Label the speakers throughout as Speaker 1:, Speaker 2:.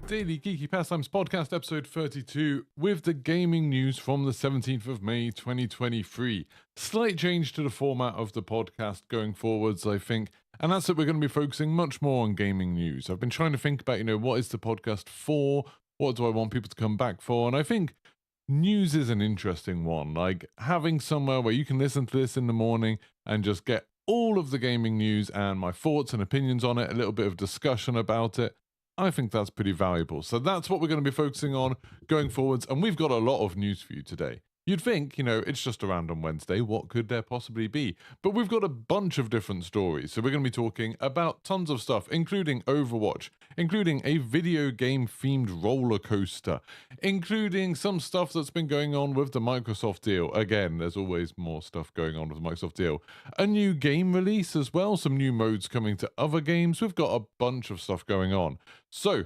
Speaker 1: Daily Geeky Pastimes Podcast, episode 32, with the gaming news from the 17th of May, 2023. Slight change to the format of the podcast going forwards, I think, and that's that we're going to be focusing much more on gaming news. I've been trying to think about, what is the podcast for? What do I want people to come back for? And I think news is an interesting one, like having somewhere where you can listen to this in the morning and just get all of the gaming news and my thoughts and opinions on it, a little bit of discussion about it. I think that's pretty valuable. So that's what we're going to be focusing on going forwards. And we've got a lot of news for you today. You'd think, it's just a random Wednesday. What could there possibly be? But we've got a bunch of different stories. So we're going to be talking about tons of stuff, including Overwatch, including a video game themed roller coaster, including some stuff that's been going on with the Microsoft deal. Again, there's always more stuff going on with the Microsoft deal. A new game release as well, some new modes coming to other games. We've got a bunch of stuff going on. So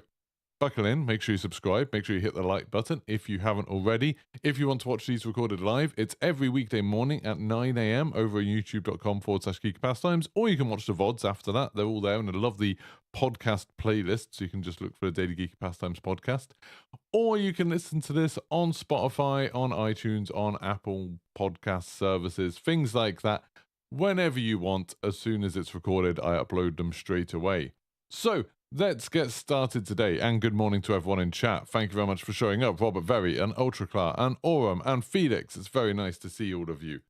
Speaker 1: buckle in, make sure you subscribe, make sure you hit the like button if you haven't already. If you want to watch these recorded live, it's every weekday morning at 9 a.m. over at youtube.com/Geeky Pastimes, or you can watch the VODs after that. They're all there in a lovely podcast playlist, so you can just look for the Daily Geeky Pastimes podcast. Or you can listen to this on Spotify, on iTunes, on Apple podcast services, things like that, whenever you want. As soon as it's recorded, I upload them straight away. So let's get started today, and good morning to everyone in chat. Thank you very much for showing up. Robert Very, and Ultraclar, and Aurum, and Felix. It's very nice to see all of you.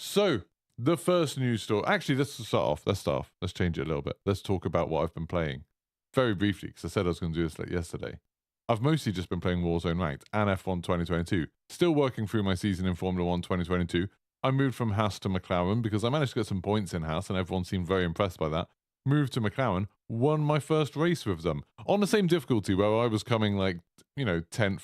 Speaker 1: So, the first news story. Actually, let's start off. Let's change it a little bit. Let's talk about what I've been playing. Very briefly, because I said I was going to do this like yesterday. I've mostly just been playing Warzone Ranked and F1 2022. Still working through my season in Formula 1 2022. I moved from Haas to McLaren because I managed to get some points in Haas, and everyone seemed very impressed by that. Moved to McLaren, won my first race with them on the same difficulty where I was coming 10th,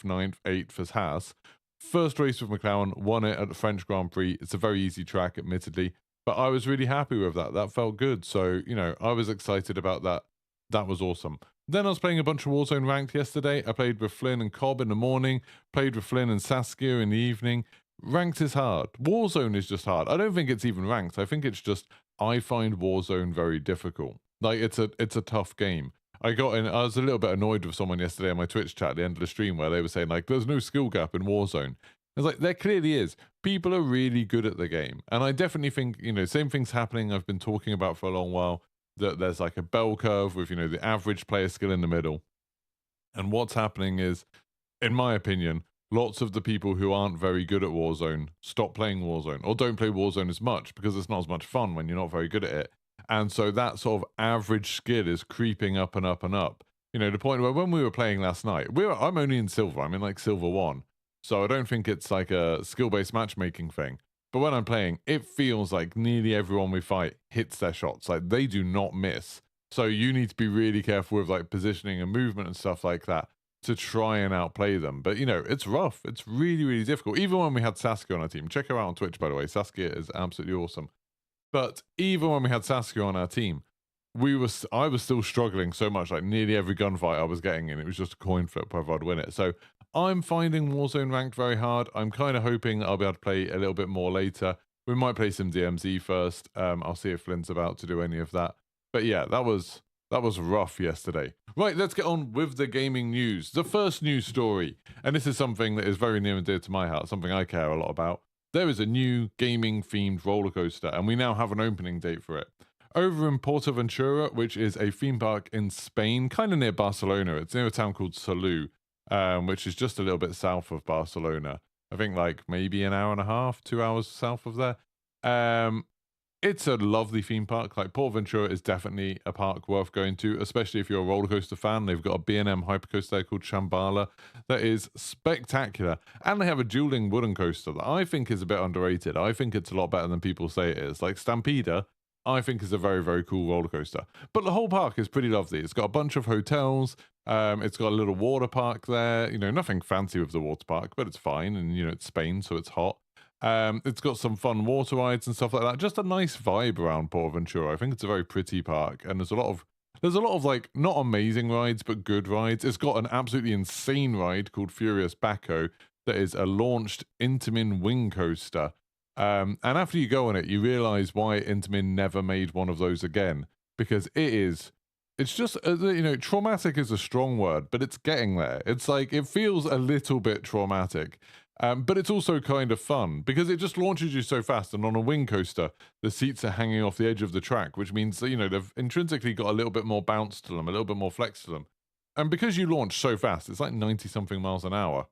Speaker 1: 9th, 8th as Haas. First race with McLaren, won it at the French Grand Prix. It's a very easy track, admittedly, but I was really happy with that. That felt good. So, I was excited about that. That was awesome. Then I was playing a bunch of Warzone Ranked yesterday. I played with Flynn and Cobb in the morning, played with Flynn and Saskia in the evening. Ranked is hard. Warzone is just hard. I don't think it's even ranked. I think it's just I find Warzone very difficult. It's a tough game. I was a little bit annoyed with someone yesterday on my Twitch chat at the end of the stream where they were saying there's no skill gap in Warzone. I was like, there clearly is. People are really good at the game. And I definitely think, same thing's happening I've been talking about for a long while, that there's a bell curve with, the average player skill in the middle. And what's happening is, in my opinion, lots of the people who aren't very good at Warzone stop playing Warzone or don't play Warzone as much because it's not as much fun when you're not very good at it. And so that sort of average skill is creeping up and up and up. The point where when we were playing last night, I'm only in silver. I'm in silver 1. So I don't think it's a skill-based matchmaking thing. But when I'm playing, it feels like nearly everyone we fight hits their shots. They do not miss. So you need to be really careful with positioning and movement and stuff like that to try and outplay them. But, it's rough. It's really, really difficult. Even when we had Saskia on our team. Check her out on Twitch, by the way. Saskia is absolutely awesome. But even when we had Saskia on our team, I was still struggling so much. Nearly every gunfight I was getting in, it was just a coin flip whether I'd win it. So I'm finding Warzone Ranked very hard. I'm kind of hoping I'll be able to play a little bit more later. We might play some DMZ first. I'll see if Flynn's about to do any of that. But yeah, that was rough yesterday. Right, let's get on with the gaming news. The first news story, and this is something that is very near and dear to my heart, something I care a lot about. There is a new gaming-themed roller coaster, and we now have an opening date for it. Over in Portaventura, which is a theme park in Spain, kind of near Barcelona. It's near a town called Salou, which is just a little bit south of Barcelona. I think maybe an hour and a half, 2 hours south of there. It's a lovely theme park. Portaventura is definitely a park worth going to, especially if you're a roller coaster fan. They've got a B&M hypercoaster there called Shambhala that is spectacular. And they have a dueling wooden coaster that I think is a bit underrated. I think it's a lot better than people say it is. Stampeder, I think is a very, very cool roller coaster. But the whole park is pretty lovely. It's got a bunch of hotels. It's got a little water park there. Nothing fancy with the water park, but it's fine. And, it's Spain, so it's hot. It's got some fun water rides and stuff like that. Just a nice vibe around Portaventura. I think it's a very pretty park, and there's a lot of not amazing rides, but good rides. It's got an absolutely insane ride called Furious Baco that is a launched Intamin wing coaster. And after you go on it, you realize why Intamin never made one of those again, because it is it's just, traumatic is a strong word, but it's getting there. It's like, it feels a little bit traumatic. But it's also kind of fun because it just launches you so fast. And on a wing coaster, the seats are hanging off the edge of the track, which means that, they've intrinsically got a little bit more bounce to them, a little bit more flex to them. And because you launch so fast, it's like 90 something miles an hour.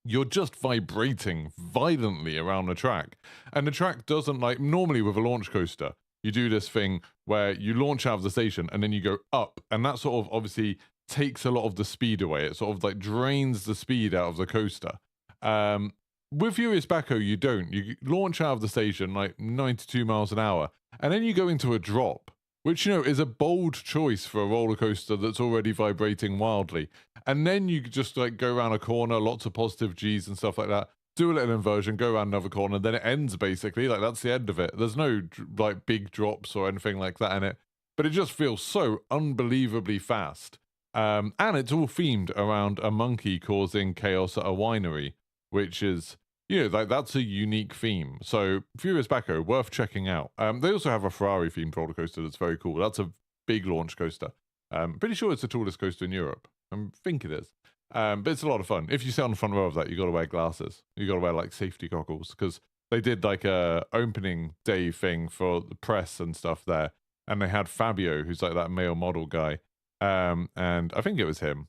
Speaker 1: You're just vibrating violently around the track. And the track doesn't, like, normally with a launch coaster, you do this thing where you launch out of the station and then you go up. And that sort of obviously takes a lot of the speed away. It sort of like drains the speed out of the coaster. With Furious Backhoe, you don't. You launch out of the station like 92 miles an hour, and then you go into a drop, which, is a bold choice for a roller coaster that's already vibrating wildly. And then you just like go around a corner, lots of positive G's and stuff like that, do a little inversion, go around another corner, then it ends basically. Like, that's the end of it. There's no like big drops or anything like that in it, but it just feels so unbelievably fast. And it's all themed around a monkey causing chaos at a winery, which is, like, that's a unique theme. So Furious Backhoe, worth checking out. They also have a Ferrari themed roller coaster that's very cool. That's a big launch coaster. Pretty sure it's the tallest coaster in Europe. I think it is. But it's a lot of fun. If you sit on the front row of that, you got to wear glasses. You got to wear like safety goggles because they did like a opening day thing for the press and stuff there, and they had Fabio, who's like that male model guy, and I think it was him.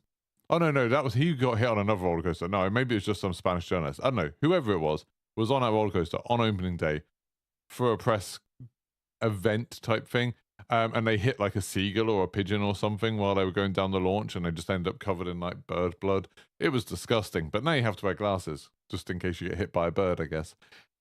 Speaker 1: Oh no, that was he got hit on another roller coaster. No, maybe it was just some Spanish journalist. I don't know. Whoever it was on that roller coaster on opening day for a press event type thing. And they hit like a seagull or a pigeon or something while they were going down the launch, and they just ended up covered in like bird blood. It was disgusting, but now you have to wear glasses just in case you get hit by a bird, I guess.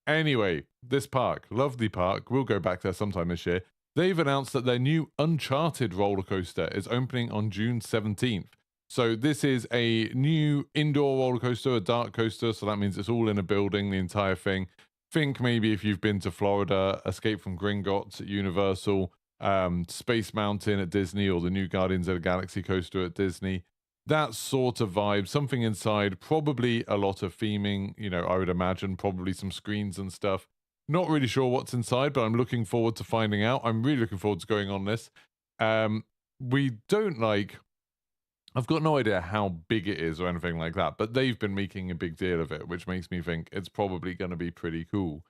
Speaker 1: Anyway, this park, lovely park, we'll go back there sometime this year. They've announced that their new Uncharted roller coaster is opening on June 17th. So this is a new indoor roller coaster, a dark coaster, so that means it's all in a building, the entire thing. Think maybe if you've been to Florida, Escape from Gringotts at Universal, Space Mountain at Disney, or the new Guardians of the Galaxy coaster at Disney. That sort of vibe, something inside, probably a lot of theming, I would imagine, probably some screens and stuff. Not really sure what's inside, but I'm looking forward to finding out. I'm really looking forward to going on this. I've got no idea how big it is or anything like that, but they've been making a big deal of it, which makes me think it's probably going to be pretty cool.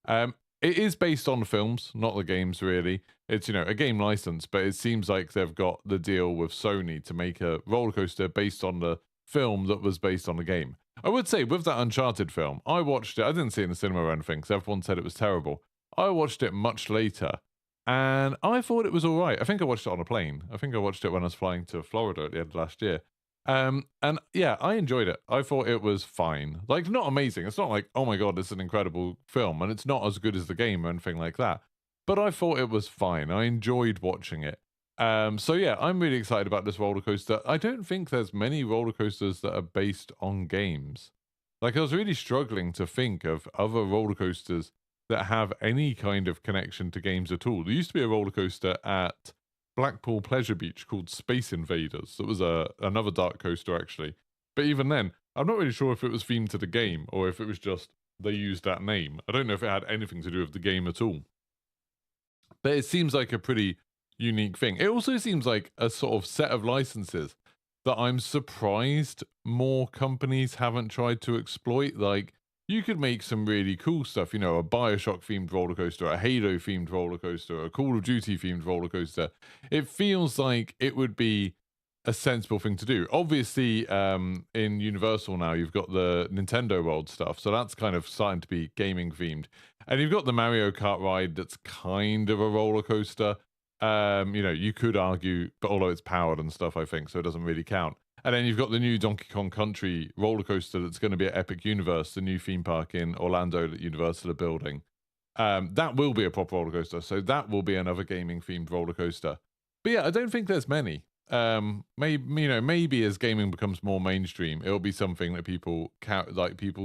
Speaker 1: It is based on films, not the games, really. It's, a game license, but it seems like they've got the deal with Sony to make a roller coaster based on the film that was based on the game. I would say, with that Uncharted film, I watched it. I didn't see it in the cinema or anything, because everyone said it was terrible. I watched it much later, and I thought it was all right. I think I watched it on a plane. I think I watched it when I was flying to Florida at the end of last year. And yeah, I enjoyed it. I thought it was fine. Like, not amazing. It's not like, oh my God, it's an incredible film, and it's not as good as the game or anything like that. But I thought it was fine. I enjoyed watching it. So yeah, I'm really excited about this roller coaster. I don't think there's many roller coasters that are based on games. Like, I was really struggling to think of other roller coasters that have any kind of connection to games at all. There used to be a roller coaster at Blackpool Pleasure Beach called Space Invaders. That was another dark coaster, actually. But even then, I'm not really sure if it was themed to the game or if it was just they used that name. I don't know if it had anything to do with the game at all. But it seems like a pretty unique thing. It also seems like a sort of set of licenses that I'm surprised more companies haven't tried to exploit. Like, you could make some really cool stuff, a BioShock-themed roller coaster, a Halo-themed roller coaster, a Call of Duty-themed roller coaster. It feels like it would be a sensible thing to do. Obviously, in Universal now, you've got the Nintendo World stuff, so that's kind of starting to be gaming-themed. And you've got the Mario Kart ride that's kind of a roller coaster. You could argue, but although it's powered and stuff, I think, so it doesn't really count. And then you've got the new Donkey Kong Country roller coaster that's going to be at Epic Universe, the new theme park in Orlando that Universal are building. That will be a proper roller coaster, so that will be another gaming-themed roller coaster. But yeah, I don't think there's many. Maybe as gaming becomes more mainstream, it'll be something that people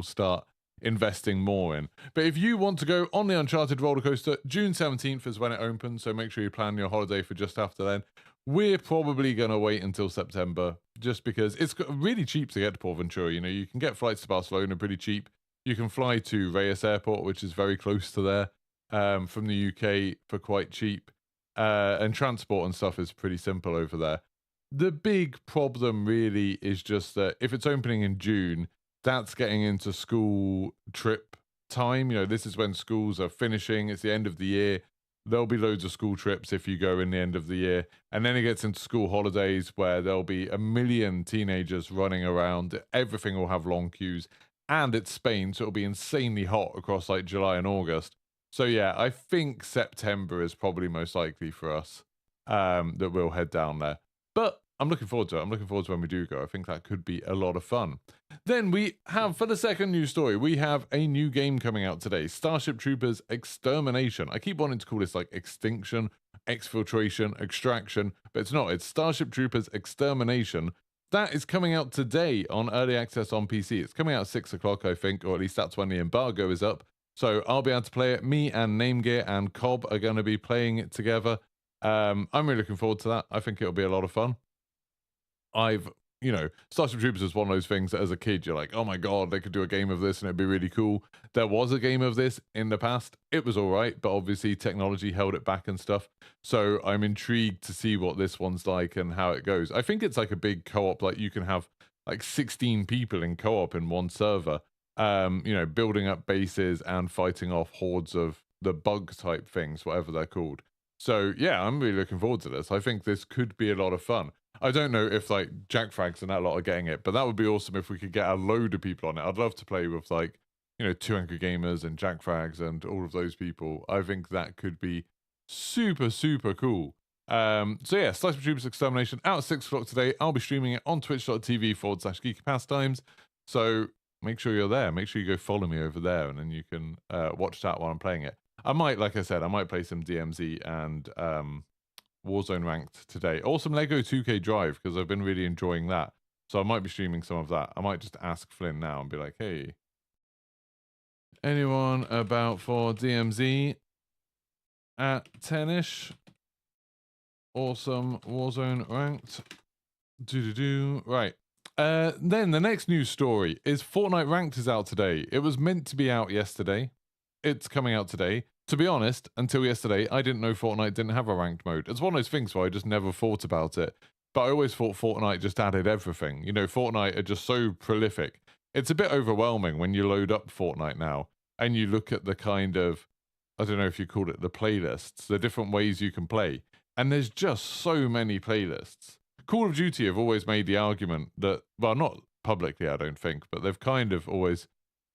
Speaker 1: start investing more in. But if you want to go on the Uncharted roller coaster, June 17th is when it opens, so make sure you plan your holiday for just after then. We're probably going to wait until September, just because it's really cheap to get to Port Ventura. You can get flights to Barcelona pretty cheap. You can fly to Reyes Airport, which is very close to there, from the UK for quite cheap. and transport and stuff is pretty simple over there. The big problem really is just that if it's opening in June, that's getting into school trip time. This is when schools are finishing. It's the end of the year. There'll be loads of school trips if you go in the end of the year. And then it gets into school holidays where there'll be a million teenagers running around. Everything will have long queues. And it's Spain, so it'll be insanely hot across like July and August. So yeah, I think September is probably most likely for us that we'll head down there. But I'm looking forward to it. I'm looking forward to when we do go. I think that could be a lot of fun. Then we have, for the second news story, we have a new game coming out today. Starship Troopers Extermination. I keep wanting to call this like Extinction, Exfiltration, Extraction, but it's not. It's Starship Troopers Extermination. That is coming out today on Early Access on PC. It's coming out at 6 o'clock, I think, or at least that's when the embargo is up. So I'll be able to play it. Me and Namegear and Cobb are going to be playing it together. I'm really looking forward to that. I think it'll be a lot of fun. Starship Troopers is one of those things that as a kid, you're like, oh my God, they could do a game of this and it'd be really cool. There was a game of this in the past. It was all right, but obviously technology held it back and stuff. So I'm intrigued to see what this one's like and how it goes. I think it's like a big co-op, like you can have like 16 people in co-op in one server, building up bases and fighting off hordes of the bug type things, whatever they're called. So yeah, I'm really looking forward to this. I think this could be a lot of fun. I don't know if like Jack Frags and that lot are getting it, but that would be awesome if we could get a load of people on it. I'd love to play with like, 200 Gamers and Jack Frags and all of those people. I think that could be super, super cool. So yeah, Starship Troopers Extermination out at 6 o'clock today. I'll be streaming it on twitch.tv/Geeky Pastimes. So make sure you're there. Make sure you go follow me over there and then you can watch that while I'm playing it. I might, like I said, I might play some DMZ and Warzone Ranked today. Or some Lego 2K Drive, because I've been really enjoying that. So I might be streaming some of that. I might just ask Flynn now and be like, hey, anyone about for DMZ at 10-ish? Awesome Warzone Ranked. Right. Then the next news story is Fortnite Ranked is out today. It was meant to be out yesterday. It's coming out today. To be honest, until yesterday, I didn't know Fortnite didn't have a ranked mode. It's one of those things where I just never thought about it. But I always thought Fortnite just added everything. Fortnite are just so prolific. It's a bit overwhelming when you load up Fortnite now and you look at the kind of, I don't know if you call it the playlists, the different ways you can play. And there's just so many playlists. Call of Duty have always made the argument that, well, not publicly, I don't think, but they've kind of always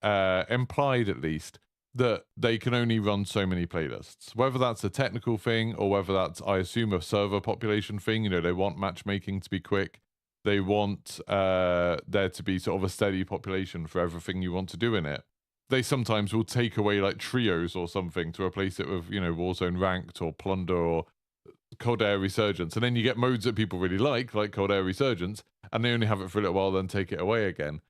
Speaker 1: implied at least that they can only run so many playlists. Whether that's a technical thing or whether that's, I assume, a server population thing. They want matchmaking to be quick. They want there to be sort of a steady population for everything you want to do in it. They sometimes will take away like trios or something to replace it with, Warzone Ranked or Plunder or Cold Air Resurgence. And then you get modes that people really like Cold Air Resurgence, and they only have it for a little while, then take it away again.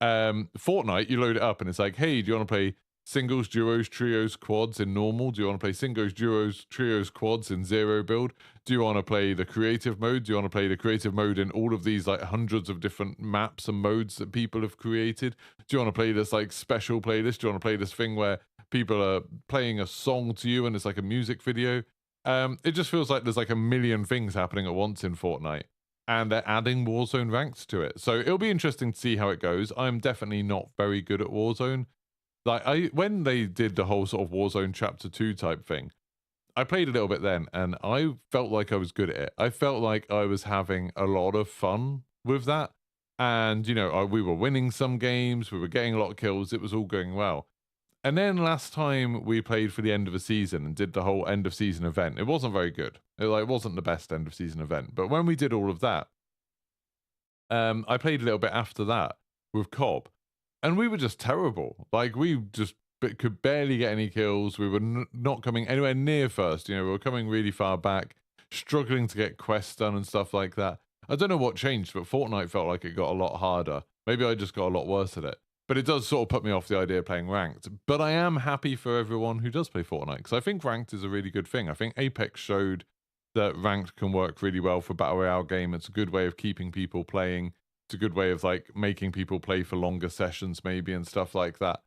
Speaker 1: Fortnite, you load it up and it's like, hey, do you want to play singles, duos, trios, quads in normal? Do you want to play singles, duos, trios, quads in zero build? Do you want to play the creative mode? Do you want to play the creative mode in all of these like hundreds of different maps and modes that people have created? Do you want to play this like special playlist? Do you want to play this thing where people are playing a song to you and it's like a music video? It just feels like there's like a million things happening at once in Fortnite, and they're adding Warzone Ranked to it. So it'll be interesting to see how it goes. I'm definitely not very good at Warzone. Like when they did the whole sort of Warzone Chapter 2 type thing, I played a little bit then and I felt like I was good at it. I felt like I was having a lot of fun with that. And, we were winning some games, we were getting a lot of kills, it was all going well. And then last time we played for the end of a season and did the whole end of season event, it wasn't very good. It wasn't the best end of season event. But when we did all of that, I played a little bit after that with Cobb. And we were just terrible. Like, we just could barely get any kills. We were not coming anywhere near first. We were coming really far back, struggling to get quests done and stuff like that. I don't know what changed, but Fortnite felt like it got a lot harder. Maybe I just got a lot worse at it. But it does sort of put me off the idea of playing Ranked. But I am happy for everyone who does play Fortnite, because I think Ranked is a really good thing. I think Apex showed that Ranked can work really well for a Battle Royale game. It's a good way of keeping people playing. It's a good way of like making people play for longer sessions maybe and stuff like that.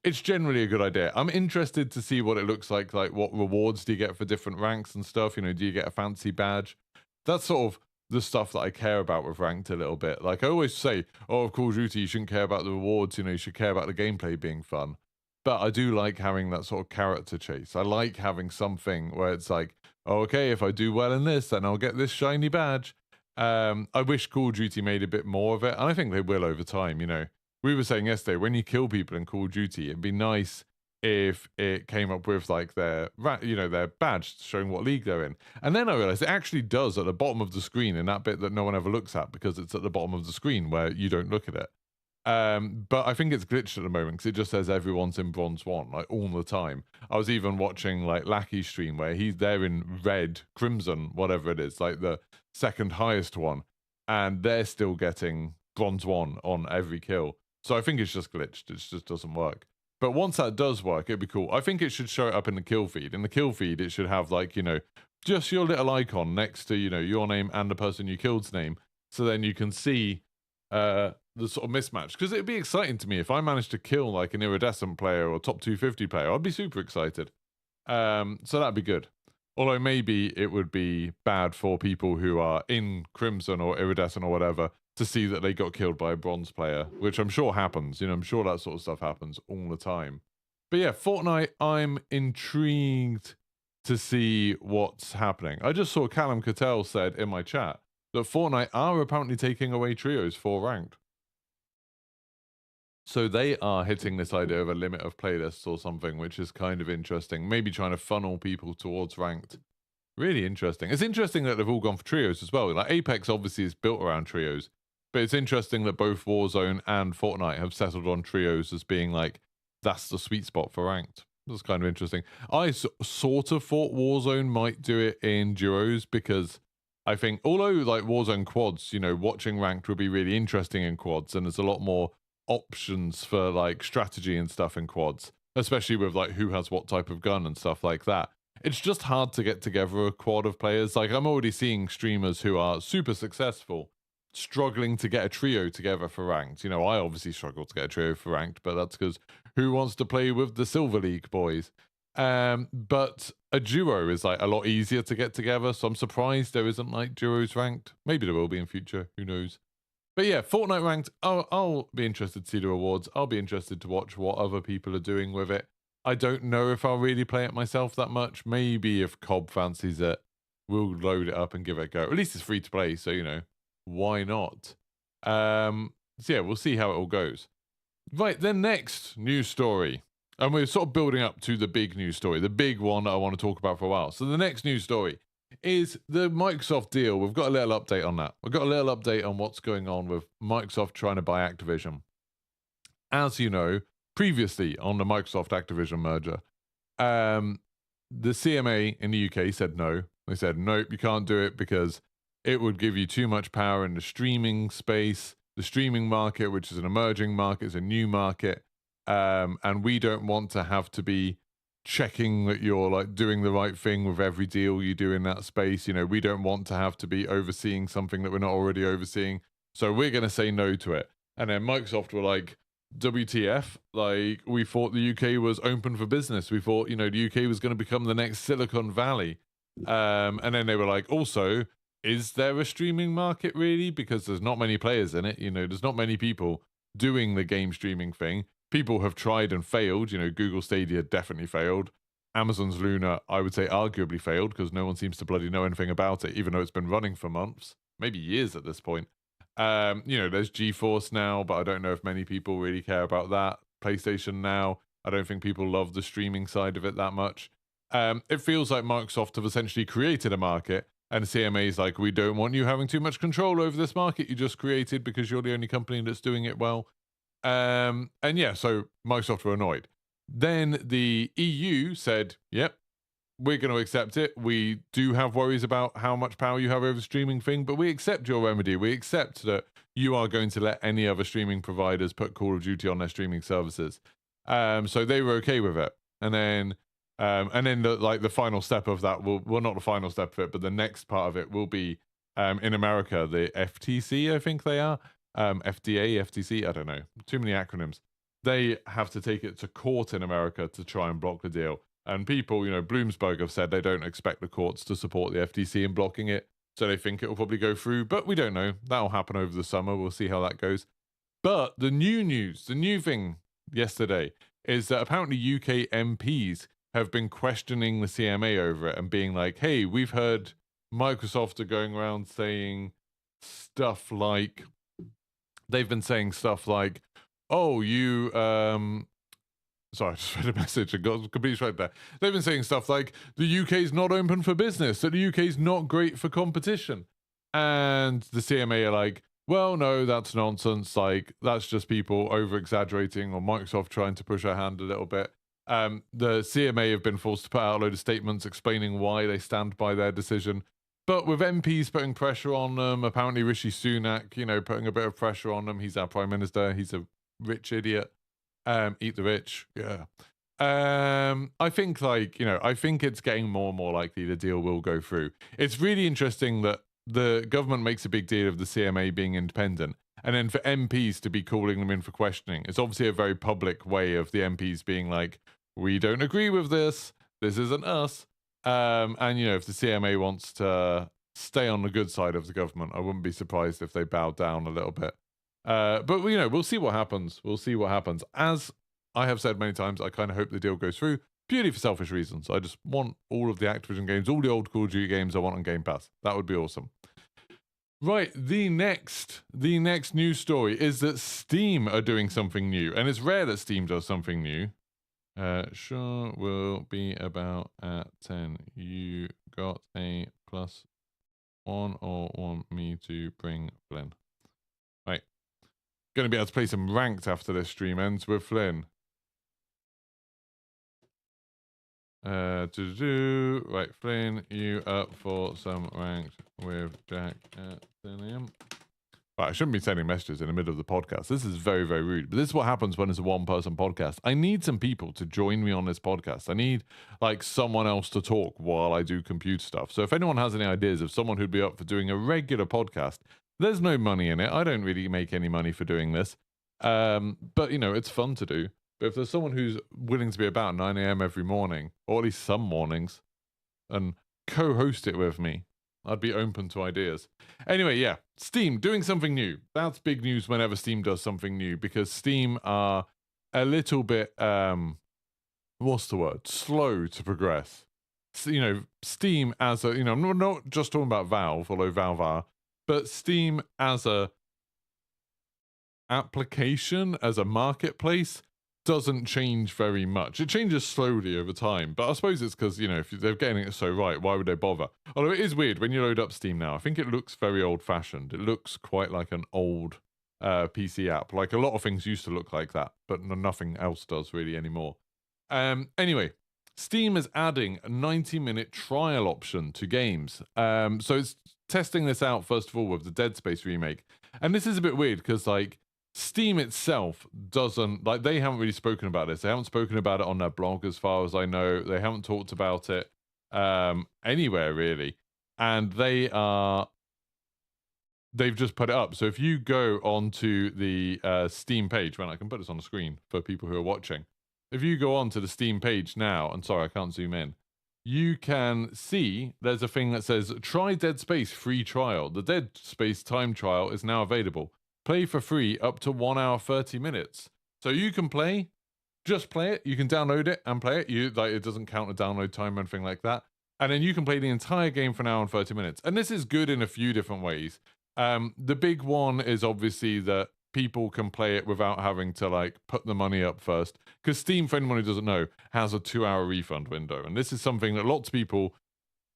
Speaker 1: it's generally a good idea. I'm interested to see what it looks like what rewards do you get for different ranks and stuff. You know, do you get a fancy badge? That's sort of the stuff that I care about with ranked a little bit. Like I always say, oh, of Call of Duty, you shouldn't care about the rewards, you know, you should care about the gameplay being fun. But I do like having that sort of character chase. I like having something where it's like, oh, okay, if I do well in this, then I'll get this shiny badge. I wish Call of Duty made a bit more of it, and I think they will over time, you know. We were saying yesterday, when you kill people in Call of Duty, it'd be nice if it came up with like their badge showing what league they're in. And then I realized it actually does at the bottom of the screen in that bit that no one ever looks at because it's at the bottom of the screen where you don't look at it. But I think it's glitched at the moment because it just says everyone's in bronze 1 like all the time. I was even watching like Lackey's stream where he's there in red, crimson, whatever it is, like the second highest one, and they're still getting bronze 1 on every kill. So I think it's just glitched. It just doesn't work. But once that does work, it'd be cool. I think it should show it up in the kill feed. In the kill feed, it should have like, you know, just your little icon next to, you know, your name and the person you killed's name. So then you can see the sort of mismatch. Because it'd be exciting to me if I managed to kill like an iridescent player or top 250 player. I'd be super excited. So that'd be good. Although maybe it would be bad for people who are in Crimson or Iridescent or whatever to see that they got killed by a bronze player, which I'm sure happens. You know, I'm sure that sort of stuff happens all the time. But yeah, Fortnite, I'm intrigued to see what's happening. I just saw Callum Cattell said in my chat that Fortnite are apparently taking away trios for ranked. So they are hitting this idea of a limit of playlists or something, which is kind of interesting. Maybe trying to funnel people towards ranked. Really interesting. It's interesting that they've all gone for trios as well. Like Apex obviously is built around trios, but it's interesting that both Warzone and Fortnite have settled on trios as being like, that's the sweet spot for ranked. That's kind of interesting. I sort of thought Warzone might do it in duos because I think, although like Warzone quads, you know, watching ranked would be really interesting in quads, and there's a lot more options for like strategy and stuff in quads, especially with like who has what type of gun and stuff like that. It's just hard to get together a quad of players. Like I'm already seeing streamers who are super successful struggling to get a trio together for ranked. You know, I obviously struggle to get a trio for ranked, but that's because who wants to play with the Silver League boys? But a duo is like a lot easier to get together, so I'm surprised there isn't like duos ranked. Maybe there will be in future, who knows? But yeah, Fortnite ranked, I'll be interested to see the rewards. I'll be interested to watch what other people are doing with it. I don't know if I'll really play it myself that much. Maybe if Cobb fancies it, we'll load it up and give it a go. At least it's free to play, so, you know, why not? So yeah, we'll see how it all goes. Right, the next news story. And we're sort of building up to the big news story, the big one that I want to talk about for a while. So the next news story is the Microsoft deal. We've got a little update on that. We've got a little update on what's going on with Microsoft trying to buy Activision. As you know, previously on the Microsoft Activision merger, the CMA in the UK said no. They said, nope, you can't do it because it would give you too much power in the streaming space, the streaming market, which is an emerging market, is a new market. And we don't want to have to be checking that you're like doing the right thing with every deal you do in that space. You know, we don't want to have to be overseeing something that we're not already overseeing. So we're going to say no to it. And then Microsoft were like, WTF? Like, we thought the UK was open for business. We thought, you know, the UK was going to become the next Silicon Valley. And then they were like, also, is there a streaming market really? Because there's not many players in it. You know, there's not many people doing the game streaming thing. People have tried and failed. You know, Google Stadia definitely failed. Amazon's Luna, I would say, arguably failed because no one seems to bloody know anything about it, even though it's been running for months, maybe years at this point. You know, there's GeForce Now, but I don't know if many people really care about that. PlayStation Now, I don't think people love the streaming side of it that much. It feels like Microsoft have essentially created a market, and CMA is like, we don't want you having too much control over this market you just created because you're the only company that's doing it well. And yeah, so Microsoft were annoyed. Then the EU said, yep, we're going to accept it. We do have worries about how much power you have over the streaming thing, but we accept your remedy. We accept that you are going to let any other streaming providers put Call of Duty on their streaming services. So they were okay with it. And then the final step of that well, not the final step of it, but the next part of it will be in America, the FTC, I think they are. FDA, FTC, I don't know. Too many acronyms. they have to take it to court in America to try and block the deal. And people, Bloomberg have said they don't expect the courts to support the FTC in blocking it. So they think it will probably go through, but we don't know. That'll happen over the summer. We'll see how that goes. But the new news, the new thing yesterday is that apparently UK MPs have been questioning the CMA over it and being like, hey, we've heard Microsoft are going around saying stuff like, they've been saying stuff like, oh, you, sorry, I just read a message and got completely right there. They've been saying stuff like, the UK's not open for business, that the UK's not great for competition. And the CMA are like, well, no, that's nonsense. Like, that's just people over-exaggerating or Microsoft trying to push our hand a little bit. The CMA have been forced to put out a load of statements explaining why they stand by their decision. But with MPs putting pressure on them, apparently Rishi Sunak, putting a bit of pressure on them. He's our prime minister. He's a rich idiot. Eat the rich. Yeah. I think I think it's getting more and more likely the deal will go through. It's really interesting that the government makes a big deal of the CMA being independent, and then for MPs to be calling them in for questioning. It's obviously a very public way of the MPs being like, we don't agree with this. This isn't us. And, if the CMA wants to stay on the good side of the government, I wouldn't be surprised if they bow down a little bit. But, we'll see what happens. We'll see what happens. As I have said many times, I kind of hope the deal goes through, purely for selfish reasons. I just want all of the Activision games, all the old Call of Duty games I want on Game Pass. That would be awesome. Right, the next news story is that Steam are doing something new. And it's rare that Steam does something new. Sure will be about at 10. You got a +1 or want me to bring Flynn? Right. Going to be able to play some ranked after this stream ends with Flynn. Right, Flynn, you up for some ranked with Jack at 10 a.m. Right, I shouldn't be sending messages in the middle of the podcast. This is very, very rude. But this is what happens when it's a one-person podcast. I need some people to join me on this podcast. I need, someone else to talk while I do computer stuff. So if anyone has any ideas of someone who'd be up for doing a regular podcast, there's no money in it. I don't really make any money for doing this. But, it's fun to do. But if there's someone who's willing to be about 9 a.m. every morning, or at least some mornings, and co-host it with me, I'd be open to ideas. Anyway, yeah, Steam doing something new. That's big news whenever Steam does something new, because Steam are a little bit, what's the word? Slow to progress. So, Steam as a, I'm not just talking about Valve, although Valve are, but Steam as a application, as a marketplace, doesn't change very much. It changes slowly over time, but I suppose it's because, if they're getting it so right, why would they bother? Although it is weird when you load up Steam now. I think it looks very old-fashioned. It looks quite like an old PC app. Like a lot of things used to look like that, but nothing else does really anymore. Anyway, Steam is adding a 90-minute trial option to games. So it's testing this out, first of all, with the Dead Space remake. And this is a bit weird because, Steam itself doesn't, they haven't really spoken about this. They haven't spoken about it on their blog as far as I know. They haven't talked about it anywhere really. And they've just put it up. So if you go onto the Steam page, I can put this on the screen for people who are watching. If you go onto the Steam page now, and sorry, I can't zoom in, you can see there's a thing that says, try Dead Space free trial. The Dead Space time trial is now available. Play for free up to 1 hour, 30 minutes. So you can just play it. You can download it and play it. It doesn't count a download time or anything like that. And then you can play the entire game for an hour and 30 minutes. And this is good in a few different ways. The big one is obviously that people can play it without having to put the money up first. Because Steam, for anyone who doesn't know, has a 2-hour refund window. And this is something that lots of people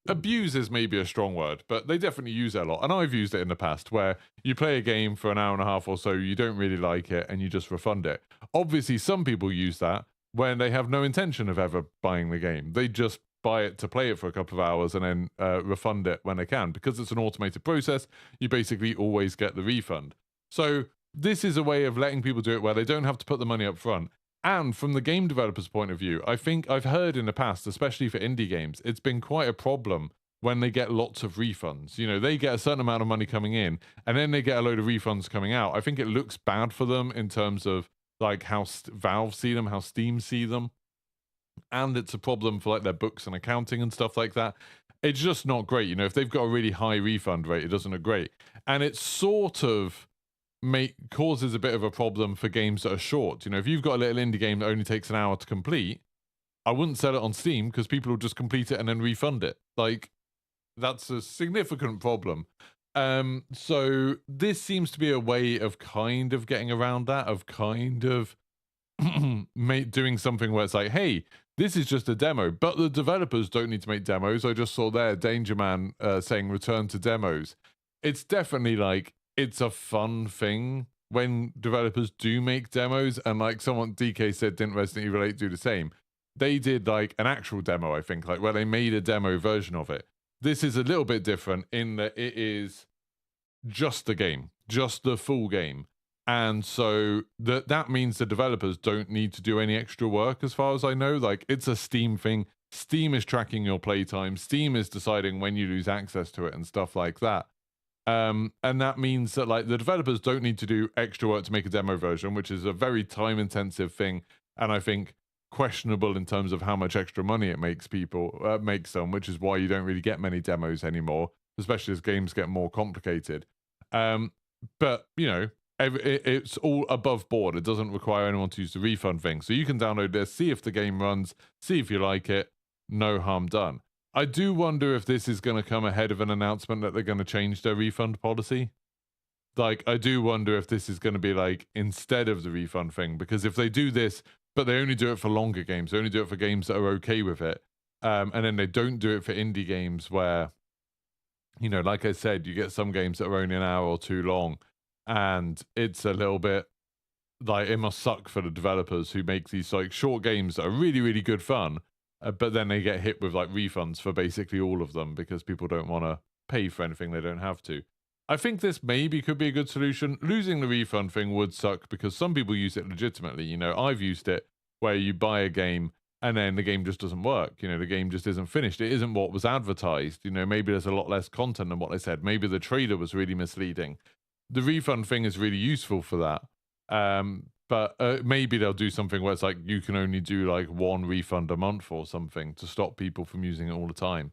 Speaker 1: abuse is maybe a strong word, but they definitely use it a lot. And I've used it in the past where you play a game for an hour and a half or so, you don't really like it, and you just refund it. Obviously, some people use that when they have no intention of ever buying the game. They just buy it to play it for a couple of hours and then refund it when they can. Because it's an automated process, you basically always get the refund. So this is a way of letting people do it where they don't have to put the money up front. And from the game developer's point of view, I think I've heard in the past, especially for indie games, it's been quite a problem when they get lots of refunds. They get a certain amount of money coming in, and then they get a load of refunds coming out. I think it looks bad for them in terms of like how Valve see them, how Steam see them. And it's a problem for like their books and accounting and stuff like that. It's just not great. You know, if they've got a really high refund rate, it doesn't look great. And it sort of causes a bit of a problem for games that are short. You know, if you've got a little indie game that only takes an hour to complete, I wouldn't sell it on Steam because people will just complete it and then refund it. Like, that's a significant problem. So this seems to be a way of kind of getting around that, of kind of doing something where it's like, hey, this is just a demo, but the developers don't need to make demos. I just saw there Danger Man saying return to demos. It's definitely like, it's a fun thing when developers do make demos, and like someone DK said, didn't Resident Evil 8 do the same? They did like an actual demo, I think, like where they made a demo version of it. This is a little bit different in that it is just the game, just the full game. And so that means the developers don't need to do any extra work, as far as I know. Like, it's a Steam thing. Steam is tracking your playtime. Steam is deciding when you lose access to it and stuff like that. And that means that like the developers don't need to do extra work to make a demo version, which is a very time-intensive thing. And I think questionable in terms of how much extra money it makes them, which is why you don't really get many demos anymore, especially as games get more complicated. But, you know, it's all above board. It doesn't require anyone to use the refund thing. So you can download this, see if the game runs, see if you like it. No harm done. I do wonder if this is going to come ahead of an announcement that they're going to change their refund policy. Like, I do wonder if this is going to be like instead of the refund thing, because if they do this, but they only do it for longer games, they only do it for games that are okay with it, and then they don't do it for indie games where, you know, like I said, you get some games that are only an hour or two long, and it's a little bit like, it must suck for the developers who make these like short games that are really, really good fun, but then they get hit with like refunds for basically all of them because people don't want to pay for anything they don't have to. I think this maybe could be a good solution. Losing the refund thing would suck because some people use it legitimately. You know, I've used it where you buy a game and then the game just doesn't work. You know, the game just isn't finished. It isn't what was advertised. You know, maybe there's a lot less content than what they said. Maybe the trailer was really misleading. The refund thing is really useful for that. But maybe they'll do something where it's like you can only do like one refund a month or something to stop people from using it all the time.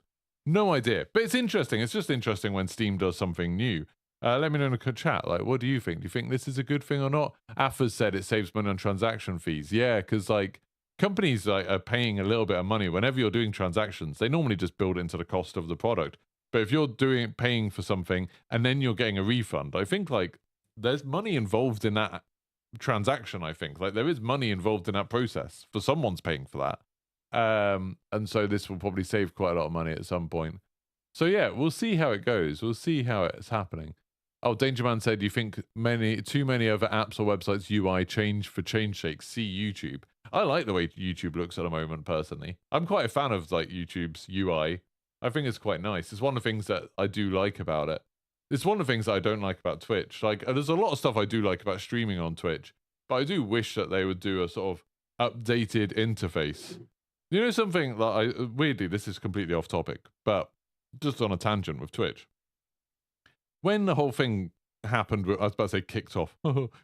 Speaker 1: No idea. But it's interesting. It's just interesting when Steam does something new. Let me know in the chat. Like, what do you think? Do you think this is a good thing or not? Afas said it saves money on transaction fees. Yeah, because like companies like are paying a little bit of money whenever you're doing transactions. They normally just build it into the cost of the product. But if you're paying for something and then you're getting a refund, I think like there's money involved in that transaction. I think like there is money involved in that process for someone's paying for that. And so this will probably save quite a lot of money at some point. So yeah, we'll see how it goes. We'll see how it's happening. Oh, Dangerman said, you think too many other apps or websites UI change for change shakes? See YouTube. I like the way YouTube looks at the moment, personally. I'm quite a fan of like YouTube's UI. I think it's quite nice. It's one of the things that I do like about it. It's one of the things that I don't like about Twitch. Like, there's a lot of stuff I do like about streaming on Twitch, but I do wish that they would do a sort of updated interface. You know something that weirdly, this is completely off topic, but just on a tangent with Twitch. When the whole thing happened, I was about to say kicked off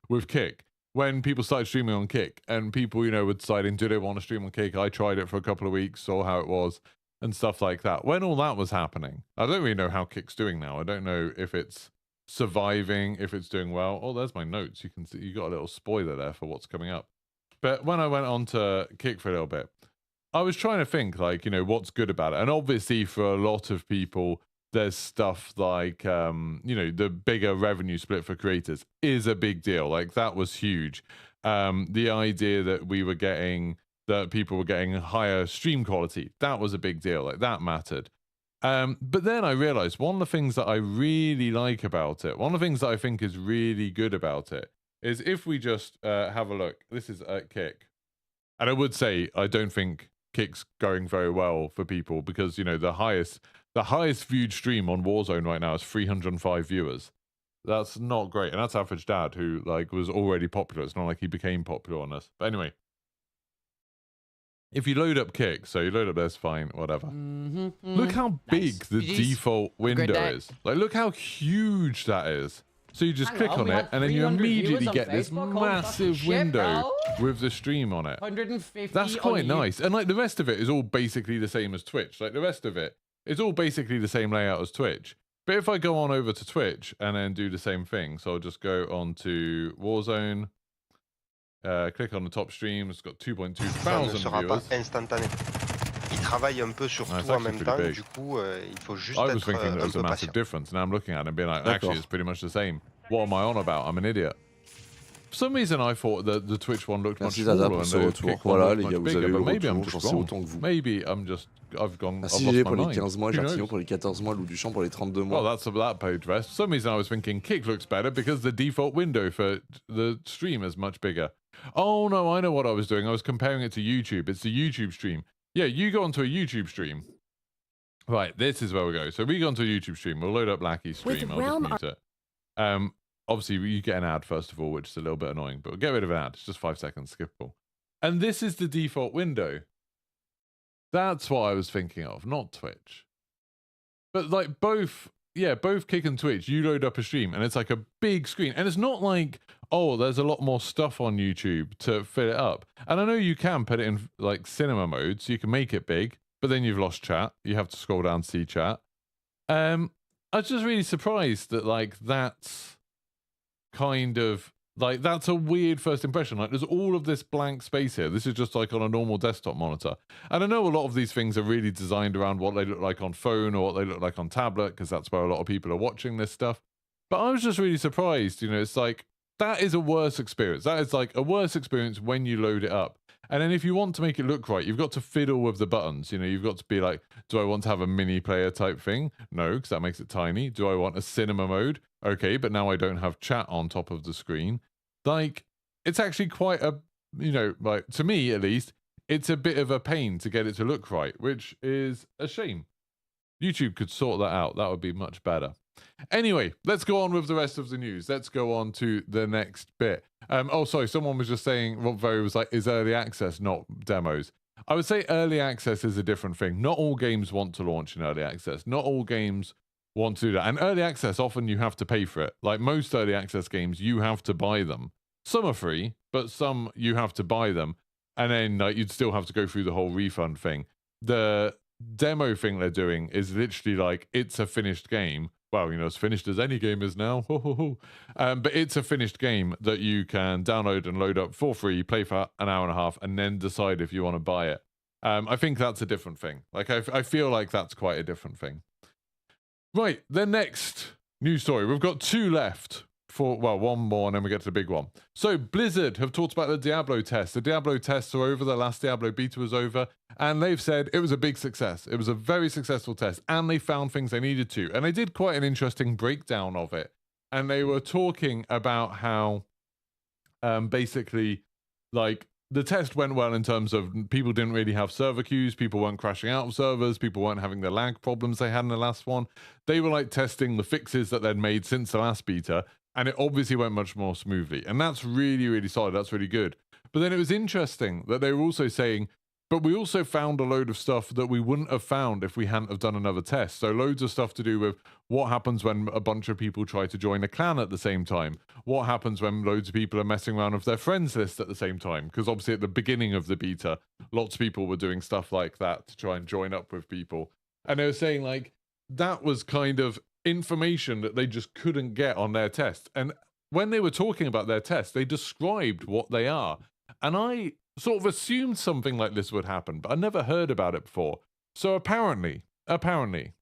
Speaker 1: with Kick. When people started streaming on Kick and people, you know, were deciding, do they want to stream on Kick? I tried it for a couple of weeks, saw how it was and stuff like that. When all that was happening, I don't really know how Kick's doing now. I don't know if it's surviving, if it's doing well. Oh, there's my notes. You can see, you got a little spoiler there for what's coming up. But when I went on to Kick for a little bit, I was trying to think, like, you know, what's good about it. And obviously for a lot of people, there's stuff like, you know, the bigger revenue split for creators is a big deal. Like, that was huge. The idea that people were getting higher stream quality, that was a big deal. Like, that mattered. But then I realized one of the things that I really like about it, one of the things that I think is really good about it, is if we just have a look. This is Kick. And I would say I don't think Kick's going very well for people because, you know, the highest viewed stream on Warzone right now is 305 viewers. That's not great. And that's Average Dad, who like was already popular. It's not like he became popular on us. But anyway, if you load up Kick, so you load up this, fine, whatever. Look how big the default window is. Like, look how huge that is. So you just click on it, and then you immediately get this massive window with the stream on it.
Speaker 2: 150.
Speaker 1: That's quite nice. And like the rest of it is all basically the same as Twitch. Like the rest of it is all basically the same layout as Twitch. But if I go on over to Twitch and then do the same thing, so I'll just go on to Warzone, click on the top stream, it's got 2.2 thousand viewers.
Speaker 3: Il travaille un peu sur tout en même temps, du coup, il faut juste
Speaker 1: I was thinking there was a massive
Speaker 3: patient.
Speaker 1: difference. Now I'm looking at it and being like, actually, it's pretty much the same. What am I on about? I'm an idiot. For some reason, I thought that the Twitch one looked much smaller and the Kick one looked much bigger, but maybe I'm just wrong. Maybe I've gone.
Speaker 4: Merci
Speaker 1: I've
Speaker 4: GG
Speaker 1: lost
Speaker 4: pour
Speaker 1: my
Speaker 4: les
Speaker 1: mind.
Speaker 4: 15 mois, Jartillon pour les 14 mois, Loup du Champ pour les 32 mois.
Speaker 1: Well, that's that page rest. For some reason, I was thinking Kick looks better because the default window for the stream is much bigger. Oh no, I know what I was doing. I was comparing it to YouTube. It's the YouTube stream. Yeah, you go onto a YouTube stream. Right, this is where we go. So we go onto a YouTube stream. We'll load up Blacky's stream. I'll just mute it. Obviously, you get an ad first of all, which is a little bit annoying, but we'll get rid of an ad. It's just 5 seconds, skippable. And this is the default window. That's what I was thinking of, not Twitch. But like both Kick and Twitch, you load up a stream and it's like a big screen. And it's not like, oh, there's a lot more stuff on YouTube to fill it up. And I know you can put it in like cinema mode, so you can make it big, but then you've lost chat. You have to scroll down to see chat. I was just really surprised that like that's kind of like that's a weird first impression. Like there's all of this blank space here. This is just like on a normal desktop monitor. And I know a lot of these things are really designed around what they look like on phone or what they look like on tablet, because that's where a lot of people are watching this stuff. But I was just really surprised, you know, it's like that is a worse experience. That is like a worse experience when you load it up. And then if you want to make it look right, you've got to fiddle with the buttons. You know, you've got to be like, do I want to have a mini player type thing? No, because that makes it tiny. Do I want a cinema mode? Okay, but now I don't have chat on top of the screen. Like, it's actually quite a, you know, like to me at least, it's a bit of a pain to get it to look right, which is a shame. YouTube could sort that out. That would be much better. Anyway, let's go on with the rest of the news. Let's go on to the next bit. Oh, sorry, someone was just saying, Rob Very was like, is early access not demos? I would say early access is a different thing. Not all games want to launch in early access. Not all games want to do that. And early access, often you have to pay for it. Like most early access games, you have to buy them. Some are free, but some you have to buy them. And then you'd still have to go through the whole refund thing. The demo thing they're doing is literally like, it's a finished game. Well, you know, as finished as any game is now. But it's a finished game that you can download and load up for free, play for an hour and a half, and then decide if you want to buy it. I think that's a different thing. Like, I feel like that's quite a different thing. Right, the next news story. We've got two left. One more, and then we get to the big one. So, Blizzard have talked about the Diablo test. The Diablo tests are over. The last Diablo beta was over. And they've said it was a big success. It was a very successful test. And they found things they needed to. And they did quite an interesting breakdown of it. And they were talking about how, basically, like, the test went well in terms of people didn't really have server queues. People weren't crashing out of servers. People weren't having the lag problems they had in the last one. They were, like, testing the fixes that they'd made since the last beta. And it obviously went much more smoothly. And that's really, really solid. That's really good. But then it was interesting that they were also saying, but we also found a load of stuff that we wouldn't have found if we hadn't have done another test. So loads of stuff to do with what happens when a bunch of people try to join a clan at the same time. What happens when loads of people are messing around with their friends list at the same time. Because obviously at the beginning of the beta, lots of people were doing stuff like that to try and join up with people. And they were saying like, that was kind of information that they just couldn't get on their test. And when they were talking about their test, they described what they are. And I sort of assumed something like this would happen, but I never heard about it before. So apparently,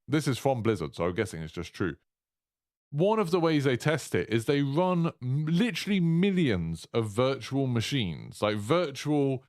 Speaker 1: this is from Blizzard, so I'm guessing it's just true. One of the ways they test it is they run literally millions of virtual machines, like virtual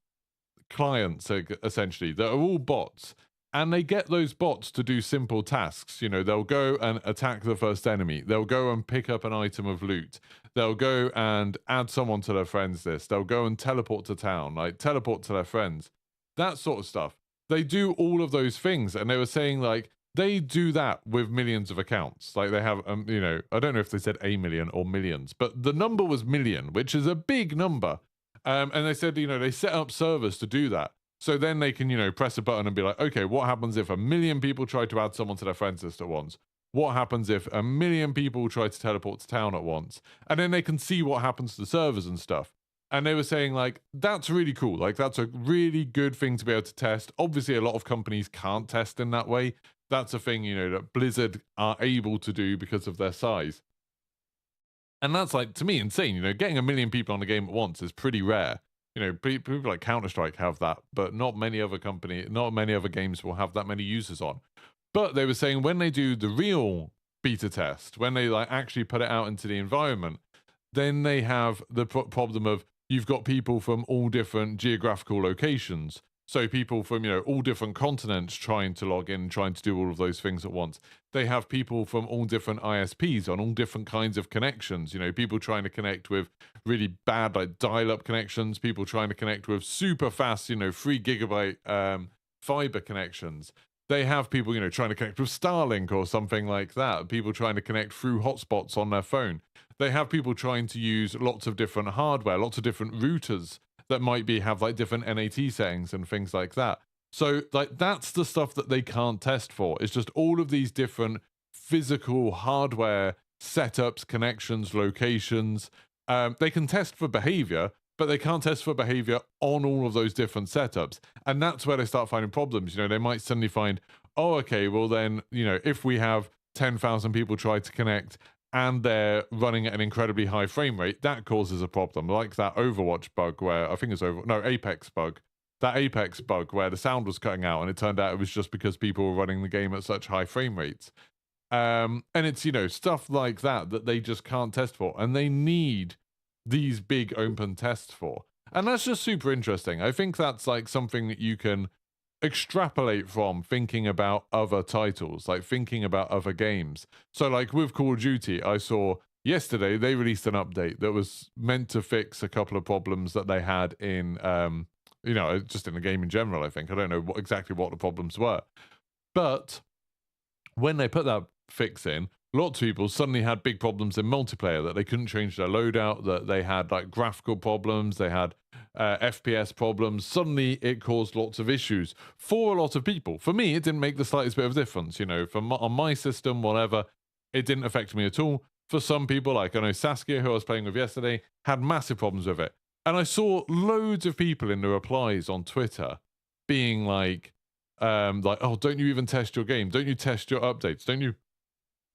Speaker 1: clients, essentially, that are all bots. And they get those bots to do simple tasks. You know, they'll go and attack the first enemy. They'll go and pick up an item of loot. They'll go and add someone to their friends list. They'll go and teleport to town, like teleport to their friends. That sort of stuff. They do all of those things. And they were saying, like, they do that with millions of accounts. Like, they have, you know, I don't know if they said a million or millions, but the number was million, which is a big number. And they said, you know, they set up servers to do that. So then they can, you know, press a button and be like, okay, what happens if 1 million people try to add someone to their friends list at once? what happens if 1 million people try to teleport to town at once, and then they can see what happens to the servers and stuff. And they were saying, like, that's really cool. Like, that's a really good thing to be able to test. Obviously, a lot of companies can't test in that way. That's a thing, you know, that Blizzard are able to do because of their size. And that's, like, to me, insane. You know, getting 1 million people on a game at once is pretty rare. You know, people like Counter-Strike have that, but not many other games will have that many users on. But they were saying when they do the real beta test, when they, like, actually put it out into the environment, then they have the problem of, you've got people from all different geographical locations. So people from, you know, all different continents trying to log in, trying to do all of those things at once. They have people from all different ISPs on all different kinds of connections. You know, people trying to connect with really bad, like, dial-up connections. People trying to connect with super fast, you know, 3 gigabit fiber connections. They have people, you know, trying to connect with Starlink or something like that. People trying to connect through hotspots on their phone. They have people trying to use lots of different hardware, lots of different routers that might have like different NAT settings and things like that. So, like, that's the stuff that they can't test for. It's just all of these different physical hardware setups, connections, locations. They can test for behavior, but they can't test for behavior on all of those different setups. And that's where they start finding problems. You know, they might suddenly find, oh, okay, well then, you know, if we have 10,000 people try to connect and they're running at an incredibly high frame rate, that causes a problem. Like that Overwatch bug where, I think it's Apex bug. That Apex bug where the sound was cutting out and it turned out it was just because people were running the game at such high frame rates. And it's, you know, stuff like that they just can't test for. And they need these big open tests for. And that's just super interesting. I think that's like something that you can extrapolate from thinking about other titles, like thinking about other games. So like with Call of Duty, I saw yesterday they released an update that was meant to fix a couple of problems that they had in, you know, just in the game in general, I think. I don't know exactly what the problems were. But when they put that fix in, lots of people suddenly had big problems in multiplayer, that they couldn't change their loadout, that they had like graphical problems, they had FPS problems. Suddenly it caused lots of issues for a lot of people. For me, it didn't make the slightest bit of difference. You know, on my system, whatever, it didn't affect me at all. For some people, like I know Saskia, who I was playing with yesterday, had massive problems with it. And I saw loads of people in the replies on Twitter being like, oh, don't you even test your game? Don't you test your updates? Don't you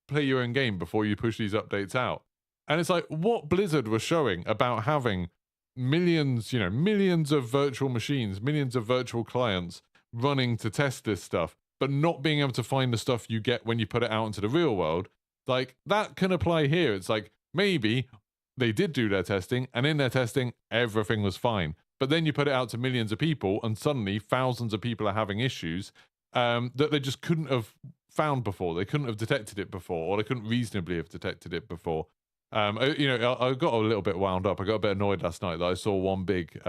Speaker 1: play your own game before you push these updates out? And it's like, what Blizzard was showing about having millions, you know, millions of virtual machines, millions of virtual clients running to test this stuff, but not being able to find the stuff you get when you put it out into the real world, like that can apply here. It's like, maybe they did do their testing, and in their testing, everything was fine. But then you put it out to millions of people, and suddenly thousands of people are having issues that they just couldn't have found before. They couldn't have detected it before, or they couldn't reasonably have detected it before. You know, I got a little bit wound up. I got a bit annoyed last night that I saw one big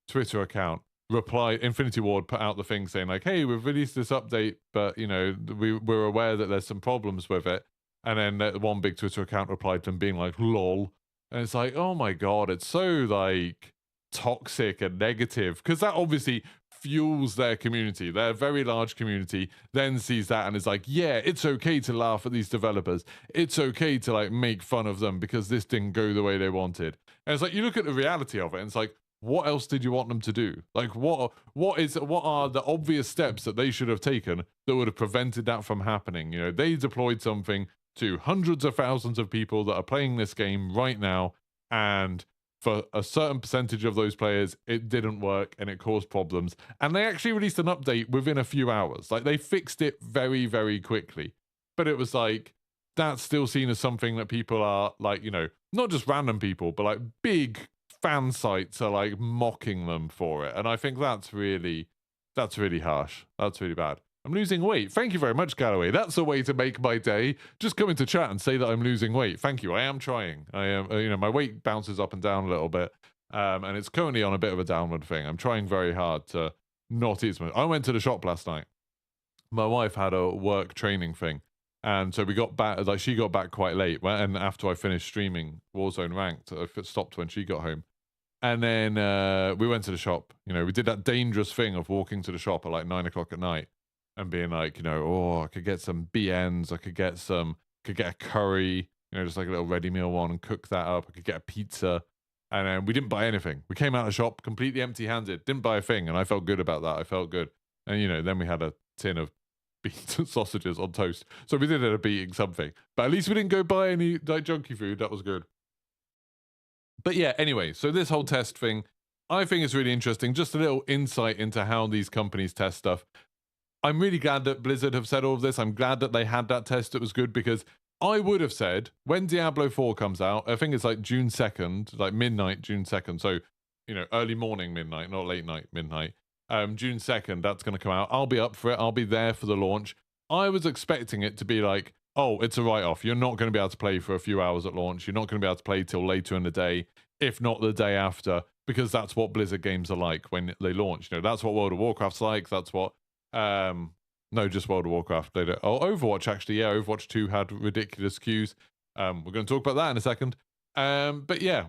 Speaker 1: Twitter account reply, Infinity Ward put out the thing saying like, hey, we've released this update, but, you know, we're aware that there's some problems with it. And then that one big Twitter account replied to them being like, lol. And it's like, oh my God, it's so like toxic and negative, because that obviously fuels their community. Their very large community then sees that and is like, yeah, it's okay to laugh at these developers. It's okay to like make fun of them because this didn't go the way they wanted. And it's like, you look at the reality of it and it's like, what else did you want them to do? Like, what are the obvious steps that they should have taken that would have prevented that from happening? You know, they deployed something to hundreds of thousands of people that are playing this game right now, and for a certain percentage of those players, it didn't work and it caused problems. And they actually released an update within a few hours. Like, they fixed it very, very quickly. But it was like, that's still seen as something that people are like, you know, not just random people, but like big fan sites are like mocking them for it. And I think that's really harsh. That's really bad. I'm losing weight. Thank you very much, Galloway. That's a way to make my day. Just come into chat and say that I'm losing weight. Thank you. I am trying. I am, you know, my weight bounces up and down a little bit. And it's currently on a bit of a downward thing. I'm trying very hard to not eat so much. I went to the shop last night. My wife had a work training thing. And so we got back, like she got back quite late. And after I finished streaming Warzone Ranked, I stopped when she got home. And then we went to the shop. You know, we did that dangerous thing of walking to the shop at like 9 o'clock at night. and being like, you know, oh, I could get some BNs, I could get a curry, you know, just like a little ready meal one and cook that up. I could get a pizza. And then we didn't buy anything. We came out of the shop completely empty-handed, didn't buy a thing, and I felt good about that. I felt good. And, you know, then we had a tin of beans and sausages on toast. So we did end up eating something. But at least we didn't go buy any like junky food. That was good. But yeah, anyway, so this whole test thing, I think is really interesting. Just a little insight into how these companies test stuff. I'm really glad that Blizzard have said all of this. I'm glad that they had that test. It was good because I would have said when Diablo 4 comes out, I think it's like June 2nd, like midnight, June 2nd. So, you know, early morning midnight, not late night midnight. June 2nd, that's going to come out. I'll be up for it. I'll be there for the launch. I was expecting it to be like, oh, it's a write-off. You're not going to be able to play for a few hours at launch. You're not going to be able to play till later in the day, if not the day after, because that's what Blizzard games are like when they launch. You know, that's what World of Warcraft's like. That's what, no, just World of Warcraft. They don't. Oh, Overwatch, actually, yeah, Overwatch 2 had ridiculous queues. We're going to talk about that in a second. But yeah,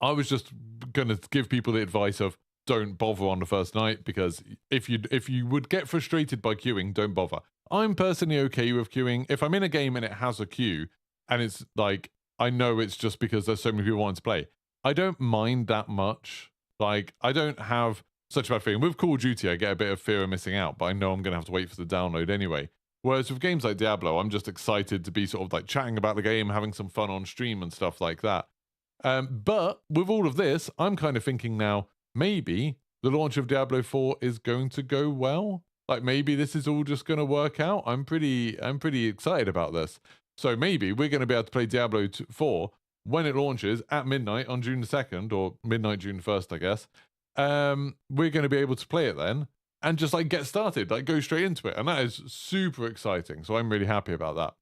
Speaker 1: I was just going to give people the advice of don't bother on the first night, because if you would get frustrated by queuing, don't bother. I'm personally okay with queuing. If I'm in a game and it has a queue, and it's like, I know it's just because there's so many people wanting to play, I don't mind that much. Like, I don't have such a bad feeling. With Call of Duty, I get a bit of fear of missing out, but I know I'm going to have to wait for the download anyway. Whereas with games like Diablo, I'm just excited to be sort of like chatting about the game, having some fun on stream and stuff like that. But with all of this, I'm kind of thinking now, maybe the launch of Diablo 4 is going to go well. Like, maybe this is all just going to work out. I'm pretty excited about this. So maybe we're going to be able to play Diablo 4 when it launches at midnight on June the 2nd, or midnight June 1st, I guess. We're going to be able to play it then and just like get started, like go straight into it. And that is super exciting. So I'm really happy about that.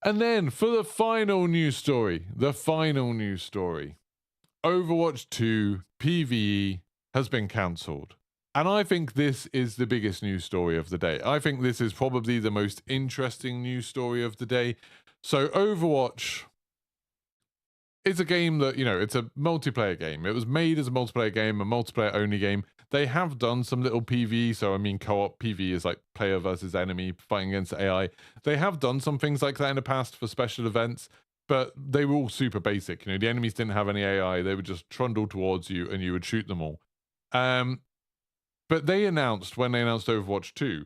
Speaker 1: And then for the final news story, Overwatch 2 PvE has been cancelled. And I think this is the biggest news story of the day. I think this is probably the most interesting news story of the day. So Overwatch is a game that, you know, it's a multiplayer game. It was made as a multiplayer game, a multiplayer-only game. They have done some little PvE, so I mean co-op PvE is like player versus enemy fighting against AI. They have done some things like that in the past for special events, but they were all super basic. You know, the enemies didn't have any AI. They would just trundle towards you and you would shoot them all. But they announced, when they announced Overwatch 2,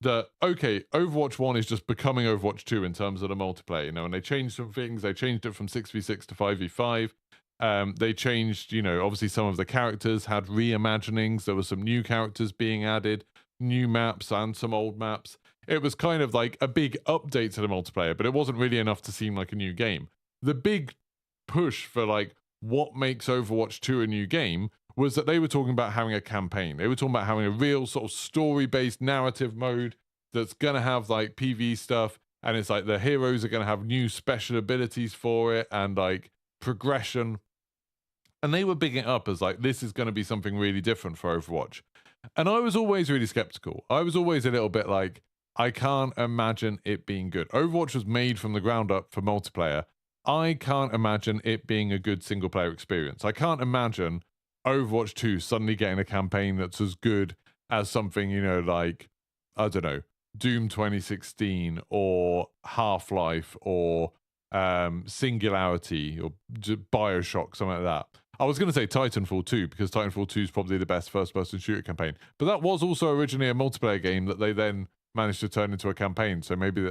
Speaker 1: that, okay, Overwatch 1 is just becoming Overwatch 2 in terms of the multiplayer, you know, and they changed some things. They changed it from 6v6 to 5v5. They changed, you know, obviously some of the characters had reimaginings. There were some new characters being added, new maps and some old maps. It was kind of like a big update to the multiplayer, but it wasn't really enough to seem like a new game. The big push for like what makes Overwatch 2 a new game was that they were talking about having a campaign. They were talking about having a real sort of story-based narrative mode that's going to have like PvE stuff, and it's like the heroes are going to have new special abilities for it and like progression. And they were bigging it up as like, this is going to be something really different for Overwatch. And I was always really skeptical. I was always a little bit like, I can't imagine it being good. Overwatch was made from the ground up for multiplayer. I can't imagine it being a good single-player experience. I can't imagine Overwatch 2 suddenly getting a campaign that's as good as something, you know, like, I don't know, Doom 2016 or Half-Life or Singularity or Bioshock, something like that. I was going to say Titanfall 2, because Titanfall 2 is probably the best first-person shooter campaign. But that was also originally a multiplayer game that they then managed to turn into a campaign. So maybe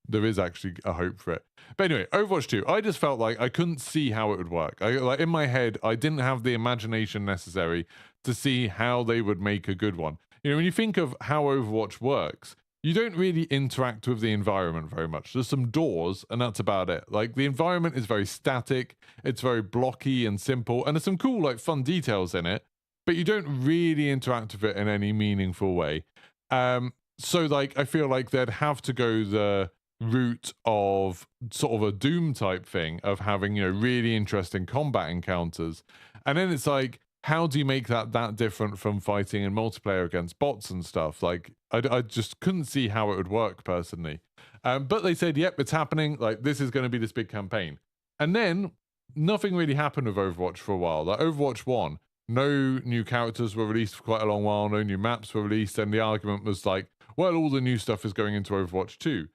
Speaker 1: there is actually a hope for it. But anyway, Overwatch 2, I just felt like I couldn't see how it would work. Like in my head, I didn't have the imagination necessary to see how they would make a good one. You know, when you think of how Overwatch works, you don't really interact with the environment very much. There's some doors, and that's about it. Like, the environment is very static, it's very blocky and simple, and there's some cool, like, fun details in it, but you don't really interact with it in any meaningful way. So, like, I feel like they'd have to go the route of sort of a Doom type thing of having, you know, really interesting combat encounters. And then it's like, how do you make that different from fighting in multiplayer against bots and stuff? Like, I just couldn't see how it would work personally. But they said, yep, it's happening. Like, this is going to be this big campaign. And then nothing really happened with Overwatch for a while. Like, Overwatch 1, no new characters were released for quite a long while, no new maps were released, and the argument was like, well, all the new stuff is going into Overwatch 2.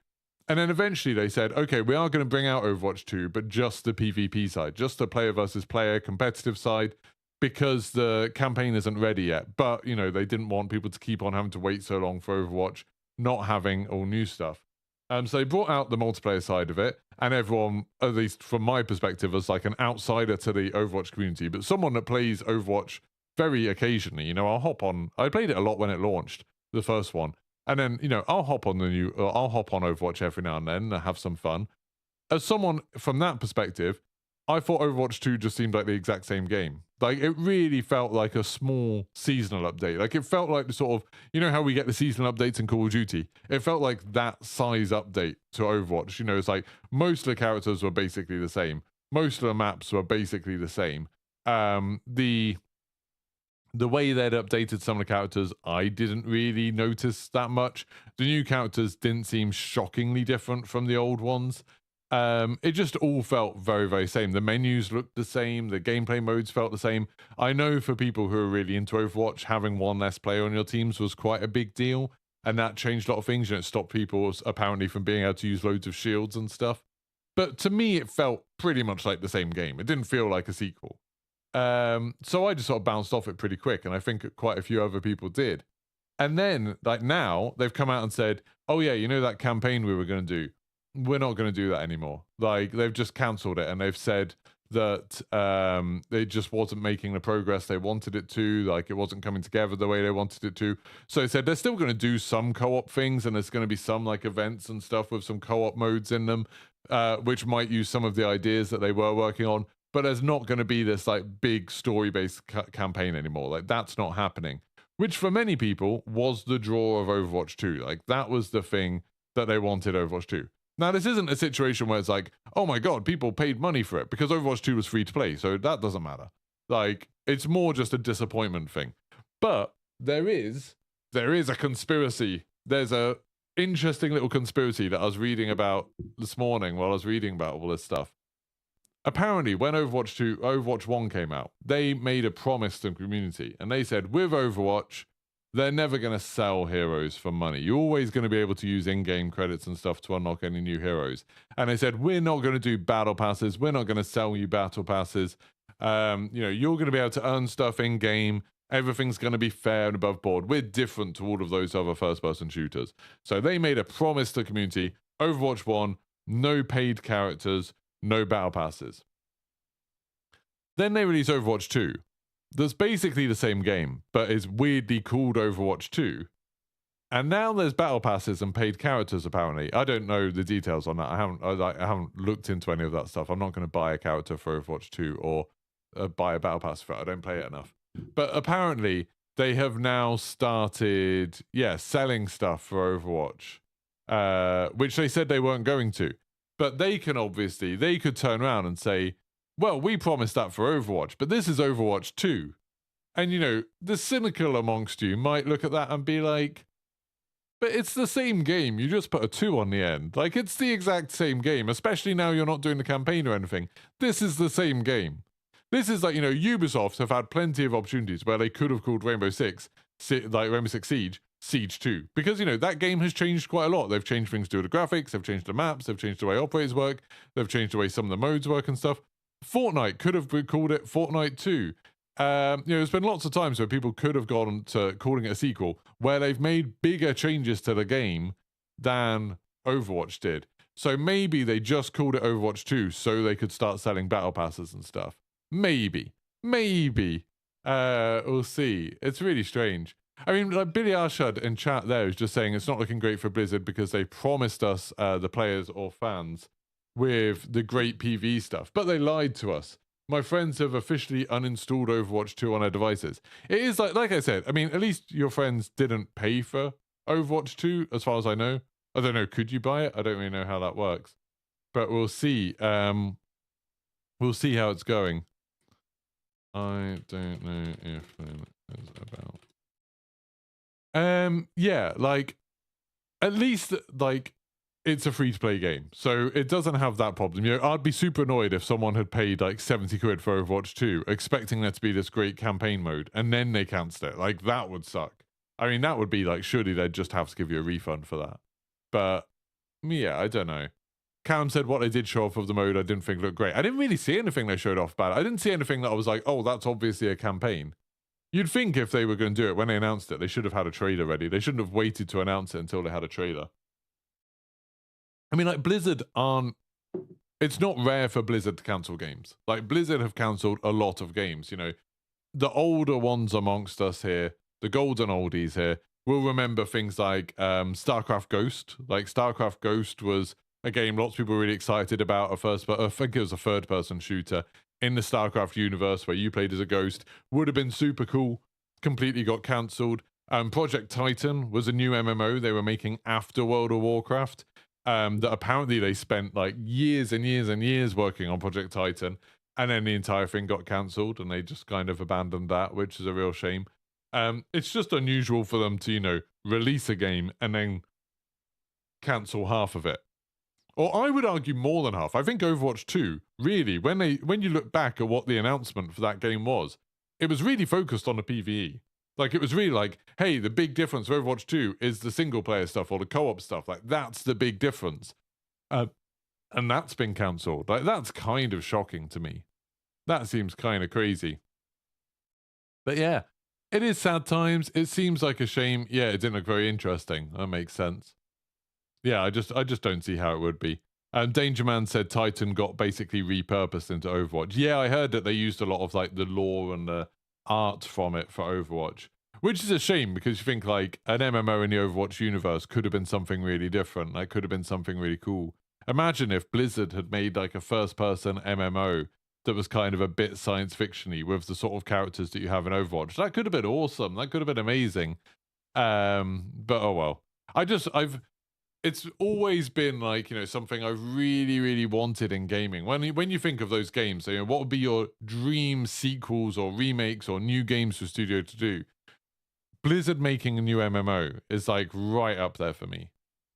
Speaker 1: And then eventually they said, okay, we are going to bring out Overwatch 2, but just the PvP side, just the player versus player competitive side, because the campaign isn't ready yet. But, you know, they didn't want people to keep on having to wait so long for Overwatch, not having all new stuff. So they brought out the multiplayer side of it, and everyone, at least from my perspective, as like an outsider to the Overwatch community, but someone that plays Overwatch very occasionally, you know, I played it a lot when it launched, the first one. And then, you know, I'll hop on Overwatch every now and then and have some fun. As someone from that perspective, I thought Overwatch 2 just seemed like the exact same game. Like, it really felt like a small seasonal update. Like, it felt like the sort of, you know how we get the seasonal updates in Call of Duty? It felt like that size update to Overwatch. You know, it's like most of the characters were basically the same. Most of the maps were basically the same. The way they'd updated some of the characters, I didn't really notice that much. The new characters didn't seem shockingly different from the old ones. It just all felt very, very same. The menus looked the same. The gameplay modes felt the same. I know for people who are really into Overwatch, having one less player on your teams was quite a big deal. And that changed a lot of things. You know, it stopped people apparently from being able to use loads of shields and stuff. But to me, it felt pretty much like the same game. It didn't feel like a sequel. So I just sort of bounced off it pretty quick, and I think quite a few other people did. And then, like, now they've come out and said, oh yeah, you know that campaign we were going to do? We're not going to do that anymore. Like, they've just cancelled it, and they've said that it just wasn't making the progress they wanted it to. Like, it wasn't coming together the way they wanted it to. So they said they're still going to do some co-op things, and there's going to be some like events and stuff with some co-op modes in them, which might use some of the ideas that they were working on. But there's not going to be this like big story-based campaign anymore. Like, that's not happening, which for many people was the draw of Overwatch 2. Like, that was the thing that they wanted Overwatch 2. Now, this isn't a situation where it's like, oh my God, people paid money for it, because Overwatch 2 was free to play. So that doesn't matter. Like, it's more just a disappointment thing. But there is a conspiracy. There's a interesting little conspiracy that I was reading about this morning while I was reading about all this stuff. Apparently, when Overwatch 1 came out, they made a promise to the community, and they said, with Overwatch, they're never going to sell heroes for money. You're always going to be able to use in-game credits and stuff to unlock any new heroes. And they said, we're not going to do battle passes. We're not going to sell you battle passes. You know, you're going to be able to earn stuff in-game. Everything's going to be fair and above board. We're different to all of those other first-person shooters. So they made a promise to the community. Overwatch 1, no paid characters, no battle passes. Then they release Overwatch 2. That's basically the same game, but is weirdly called Overwatch 2. And now there's battle passes and paid characters, apparently. I don't know the details on that. I haven't looked into any of that stuff. I'm not going to buy a character for Overwatch 2 or buy a battle pass for it. I don't play it enough. But apparently they have now started, selling stuff for Overwatch, which they said they weren't going to. But they could turn around and say, well, we promised that for Overwatch, but this is Overwatch 2. And, you know, the cynical amongst you might look at that and be like, but it's the same game. You just put a 2 on the end. Like, it's the exact same game, especially now you're not doing the campaign or anything. This is the same game. This is like, you know, Ubisoft have had plenty of opportunities where they could have called Rainbow Six Siege, Siege 2. Because, you know, that game has changed quite a lot. They've changed things to do with the graphics, they've changed the maps, they've changed the way operators work, they've changed the way some of the modes work and stuff. Fortnite could have called it Fortnite 2. You know, there's been lots of times where people could have gone to calling it a sequel where they've made bigger changes to the game than Overwatch did. So maybe they just called it Overwatch 2 so they could start selling battle passes and stuff. Maybe. We'll see. It's really strange. I mean, like Billy Arshad in chat there is just saying it's not looking great for Blizzard because they promised us, the players or fans, with the great PvE stuff, but they lied to us. My friends have officially uninstalled Overwatch 2 on their devices. It is like I said, I mean, at least your friends didn't pay for Overwatch 2, as far as I know. I don't know, could you buy it? I don't really know how that works. But we'll see. We'll see how it's going. I don't know if it's about... yeah, like, at least, like, it's a free-to-play game, so it doesn't have that problem. You know, I'd be super annoyed if someone had paid like 70 quid for Overwatch 2, expecting there to be this great campaign mode, and then they cancelled it. Like, that would suck. I mean, that would be like, surely they'd just have to give you a refund for that. But, yeah, I don't know. Cam said what they did show off of the mode I didn't think looked great. I didn't really see anything they showed off about it. I didn't see anything that I was like, oh, that's obviously a campaign. You'd think if they were going to do it when they announced it, they should have had a trailer ready. They shouldn't have waited to announce it until they had a trailer. I mean, like, Blizzard aren't... It's not rare for Blizzard to cancel games. Like, Blizzard have cancelled a lot of games, you know. The older ones amongst us here, the golden oldies here, will remember things like StarCraft Ghost. Like, StarCraft Ghost was a game lots of people were really excited about. I think it was a third-person shooter in the StarCraft universe where you played as a ghost. Would have been super cool. Completely got cancelled. Project Titan was a new MMO they were making after World of Warcraft. That apparently they spent like years and years and years working on Project Titan, and then the entire thing got cancelled, and they just kind of abandoned that, which is a real shame. It's just unusual for them to, you know, release a game and then cancel half of it. Or I would argue more than half. I think Overwatch 2, really, when you look back at what the announcement for that game was, it was really focused on the PvE. Like, it was really like, hey, the big difference for Overwatch 2 is the single-player stuff or the co-op stuff. Like, that's the big difference. And that's been cancelled. Like, that's kind of shocking to me. That seems kind of crazy. But yeah, it is sad times. It seems like a shame. Yeah, it didn't look very interesting. That makes sense. Yeah, I just don't see how it would be. Danger Man said Titan got basically repurposed into Overwatch. Yeah, I heard that they used a lot of like the lore and the art from it for Overwatch, which is a shame because you think like an MMO in the Overwatch universe could have been something really different. Like, could have been something really cool. Imagine if Blizzard had made like a first-person MMO that was kind of a bit science fiction-y with the sort of characters that you have in Overwatch. That could have been awesome. That could have been amazing. But oh well. It's always been like, you know, something I've really, really wanted in gaming. When you think of those games, you know, what would be your dream sequels or remakes or new games for studio to do? Blizzard making a new MMO is like right up there for me.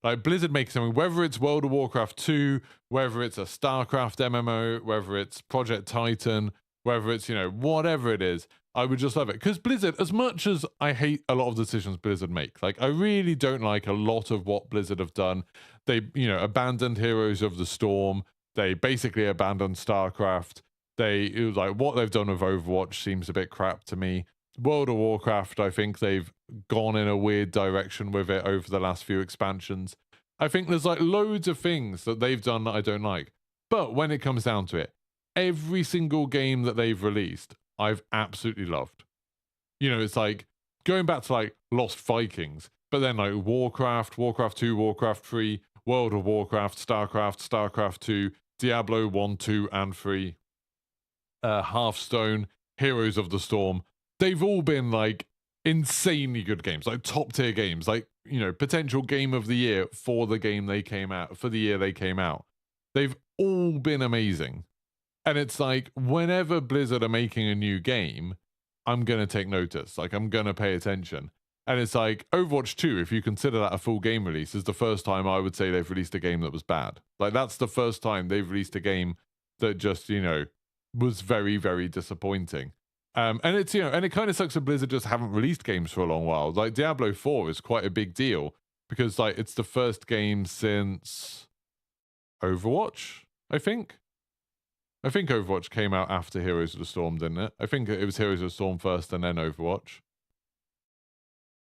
Speaker 1: Like, Blizzard making something, whether it's World of Warcraft 2, whether it's a StarCraft MMO, whether it's Project Titan, whether it's, you know, whatever it is, I would just love it. Because Blizzard, as much as I hate a lot of decisions Blizzard make, like, I really don't like a lot of what Blizzard have done. They, you know, abandoned Heroes of the Storm. They basically abandoned StarCraft. It was like, what they've done with Overwatch seems a bit crap to me. World of Warcraft, I think they've gone in a weird direction with it over the last few expansions. I think there's like loads of things that they've done that I don't like. But when it comes down to it, every single game that they've released, I've absolutely loved. You know, it's like going back to like Lost Vikings, but then like Warcraft, Warcraft 2, Warcraft 3, World of Warcraft, StarCraft, StarCraft 2, Diablo 1, 2, and 3, Hearthstone, Heroes of the Storm. They've all been like insanely good games, like top tier games, like, you know, potential game of the year for the game they came out, for the year they came out. They've all been amazing. And it's like, whenever Blizzard are making a new game, I'm going to take notice. Like, I'm going to pay attention. And it's like, Overwatch 2, if you consider that a full game release, is the first time I would say they've released a game that was bad. Like, that's the first time they've released a game that just, you know, was very, very disappointing. And it's, you know, and it kind of sucks that Blizzard just haven't released games for a long while. Like, Diablo 4 is quite a big deal because, like, it's the first game since Overwatch, I think. I think Overwatch came out after Heroes of the Storm, didn't it? I think it was Heroes of the Storm first and then Overwatch.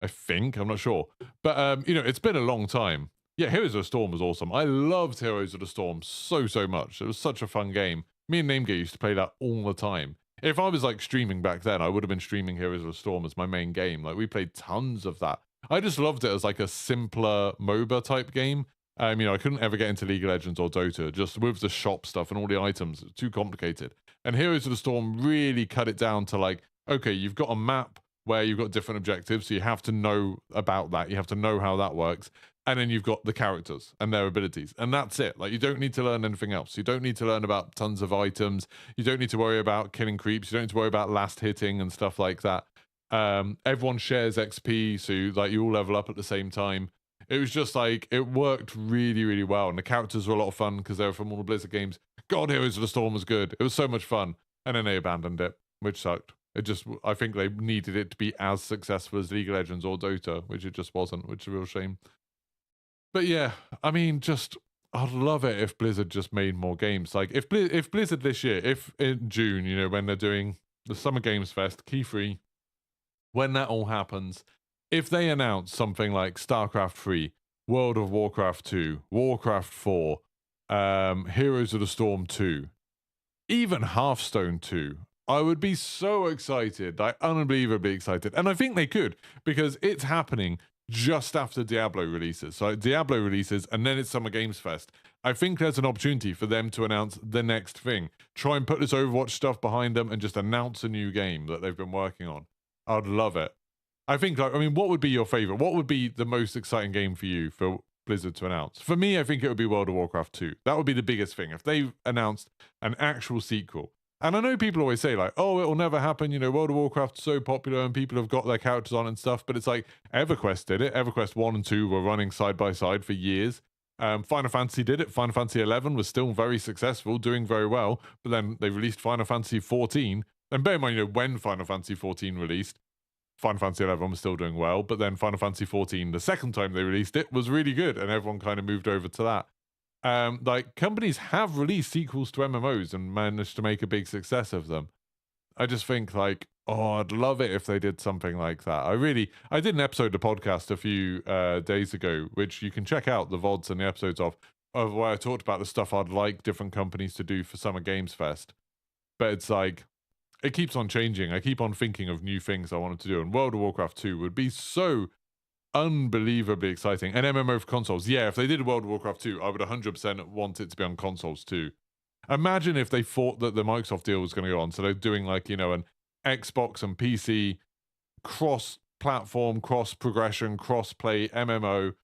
Speaker 1: I think, I'm not sure. But, you know, it's been a long time. Yeah, Heroes of the Storm was awesome. I loved Heroes of the Storm so, so much. It was such a fun game. Me and Namegate used to play that all the time. If I was, like, streaming back then, I would have been streaming Heroes of the Storm as my main game. Like, we played tons of that. I just loved it as, like, a simpler MOBA type game. You know, I couldn't ever get into League of Legends or Dota, just with the shop stuff and all the items. It's too complicated. And Heroes of the Storm really cut it down to like, okay, you've got a map where you've got different objectives, so you have to know about that. You have to know how that works. And then you've got the characters and their abilities. And that's it. Like, you don't need to learn anything else. You don't need to learn about tons of items. You don't need to worry about killing creeps. You don't need to worry about last hitting and stuff like that. Everyone shares XP, so like you all level up at the same time. It was just like, it worked really, really well. And the characters were a lot of fun because they were from all the Blizzard games. God, Heroes of the Storm was good. It was so much fun. And then they abandoned it, which sucked. I think they needed it to be as successful as League of Legends or Dota, which it just wasn't, which is a real shame. But yeah, I mean, I'd love it if Blizzard just made more games. Like, if Blizzard this year, if in June, you know, when they're doing the Summer Games Fest, Key 3, when that all happens, if they announce something like StarCraft 3, World of Warcraft 2, Warcraft 4, Heroes of the Storm 2, even Hearthstone 2, I would be so excited, like unbelievably excited. And I think they could, because it's happening just after Diablo releases. So Diablo releases, and then it's Summer Games Fest. I think there's an opportunity for them to announce the next thing. Try and put this Overwatch stuff behind them and just announce a new game that they've been working on. I'd love it. I think, like, I mean, what would be your favorite? What would be the most exciting game for you for Blizzard to announce? For me, I think it would be World of Warcraft 2. That would be the biggest thing. If they announced an actual sequel. And I know people always say, like, oh, it'll never happen. You know, World of Warcraft's so popular and people have got their characters on and stuff. But it's like, EverQuest did it. EverQuest 1 and 2 were running side by side for years. Final Fantasy did it. Final Fantasy 11 was still very successful, doing very well. But then they released Final Fantasy 14. And bear in mind, you know, when Final Fantasy 14 released, Final Fantasy 11 was still doing well. But then Final Fantasy 14, the second time they released it, was really good. And everyone kind of moved over to that. Like, companies have released sequels to MMOs and managed to make a big success of them. I just think, like, oh, I'd love it if they did something like that. I did an episode of the podcast a few days ago, which you can check out the VODs and the episodes of where I talked about the stuff I'd like different companies to do for Summer Games Fest. But it's like, it keeps on changing. I keep on thinking of new things I wanted to do, and World of Warcraft 2 would be so unbelievably exciting. An MMO for consoles. Yeah, if they did World of Warcraft 2, I would 100% want it to be on consoles too. Imagine if they thought that the Microsoft deal was going to go on. So they're doing, like, you know, an Xbox and PC cross-platform, cross-progression, cross-play MMO.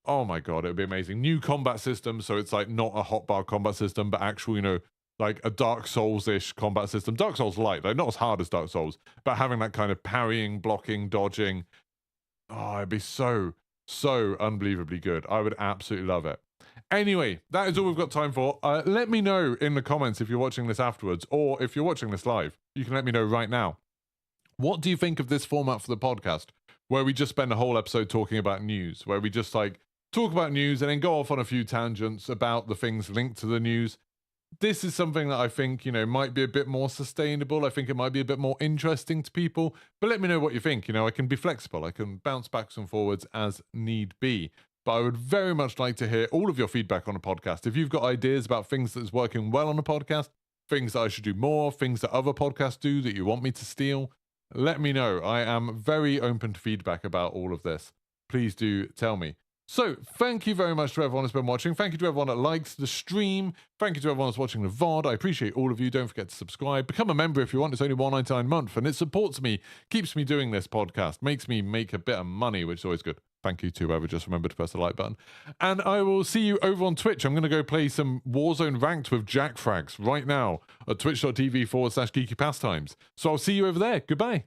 Speaker 1: Oh my God, it would be amazing. New combat system. So it's like not a hotbar combat system, but actual, you know, like a Dark Souls-ish combat system. Dark Souls light, like not as hard as Dark Souls, but having that kind of parrying, blocking, dodging. Oh, it'd be so unbelievably good. I would absolutely love it. Anyway, that is all we've got time for. Let me know in the comments if you're watching this afterwards, or if you're watching this live, you can let me know right now. What do you think of this format for the podcast, where we just spend a whole episode talking about news, where we just, like, talk about news and then go off on a few tangents about the things linked to the news? This is something that I think, you know, might be a bit more sustainable. I think it might be a bit more interesting to people. But let me know what you think. You know, I can be flexible. I can bounce backwards and forwards as need be. But I would very much like to hear all of your feedback on a podcast. If you've got ideas about things that's working well on a podcast, things that I should do more, things that other podcasts do that you want me to steal, let me know. I am very open to feedback about all of this. Please do tell me. So, thank you very much to everyone who's been watching. Thank you to everyone that likes the stream. Thank you to everyone that's watching the VOD. I appreciate all of you. Don't forget to subscribe. Become a member if you want. It's only $1.99 a month, and it supports me, keeps me doing this podcast, makes me make a bit of money, which is always good. Thank you to whoever just remembered to press the like button. And I will see you over on Twitch. I'm going to go play some Warzone Ranked with Jack Frags right now at twitch.tv/Geeky Pastimes. So I'll see you over there. Goodbye.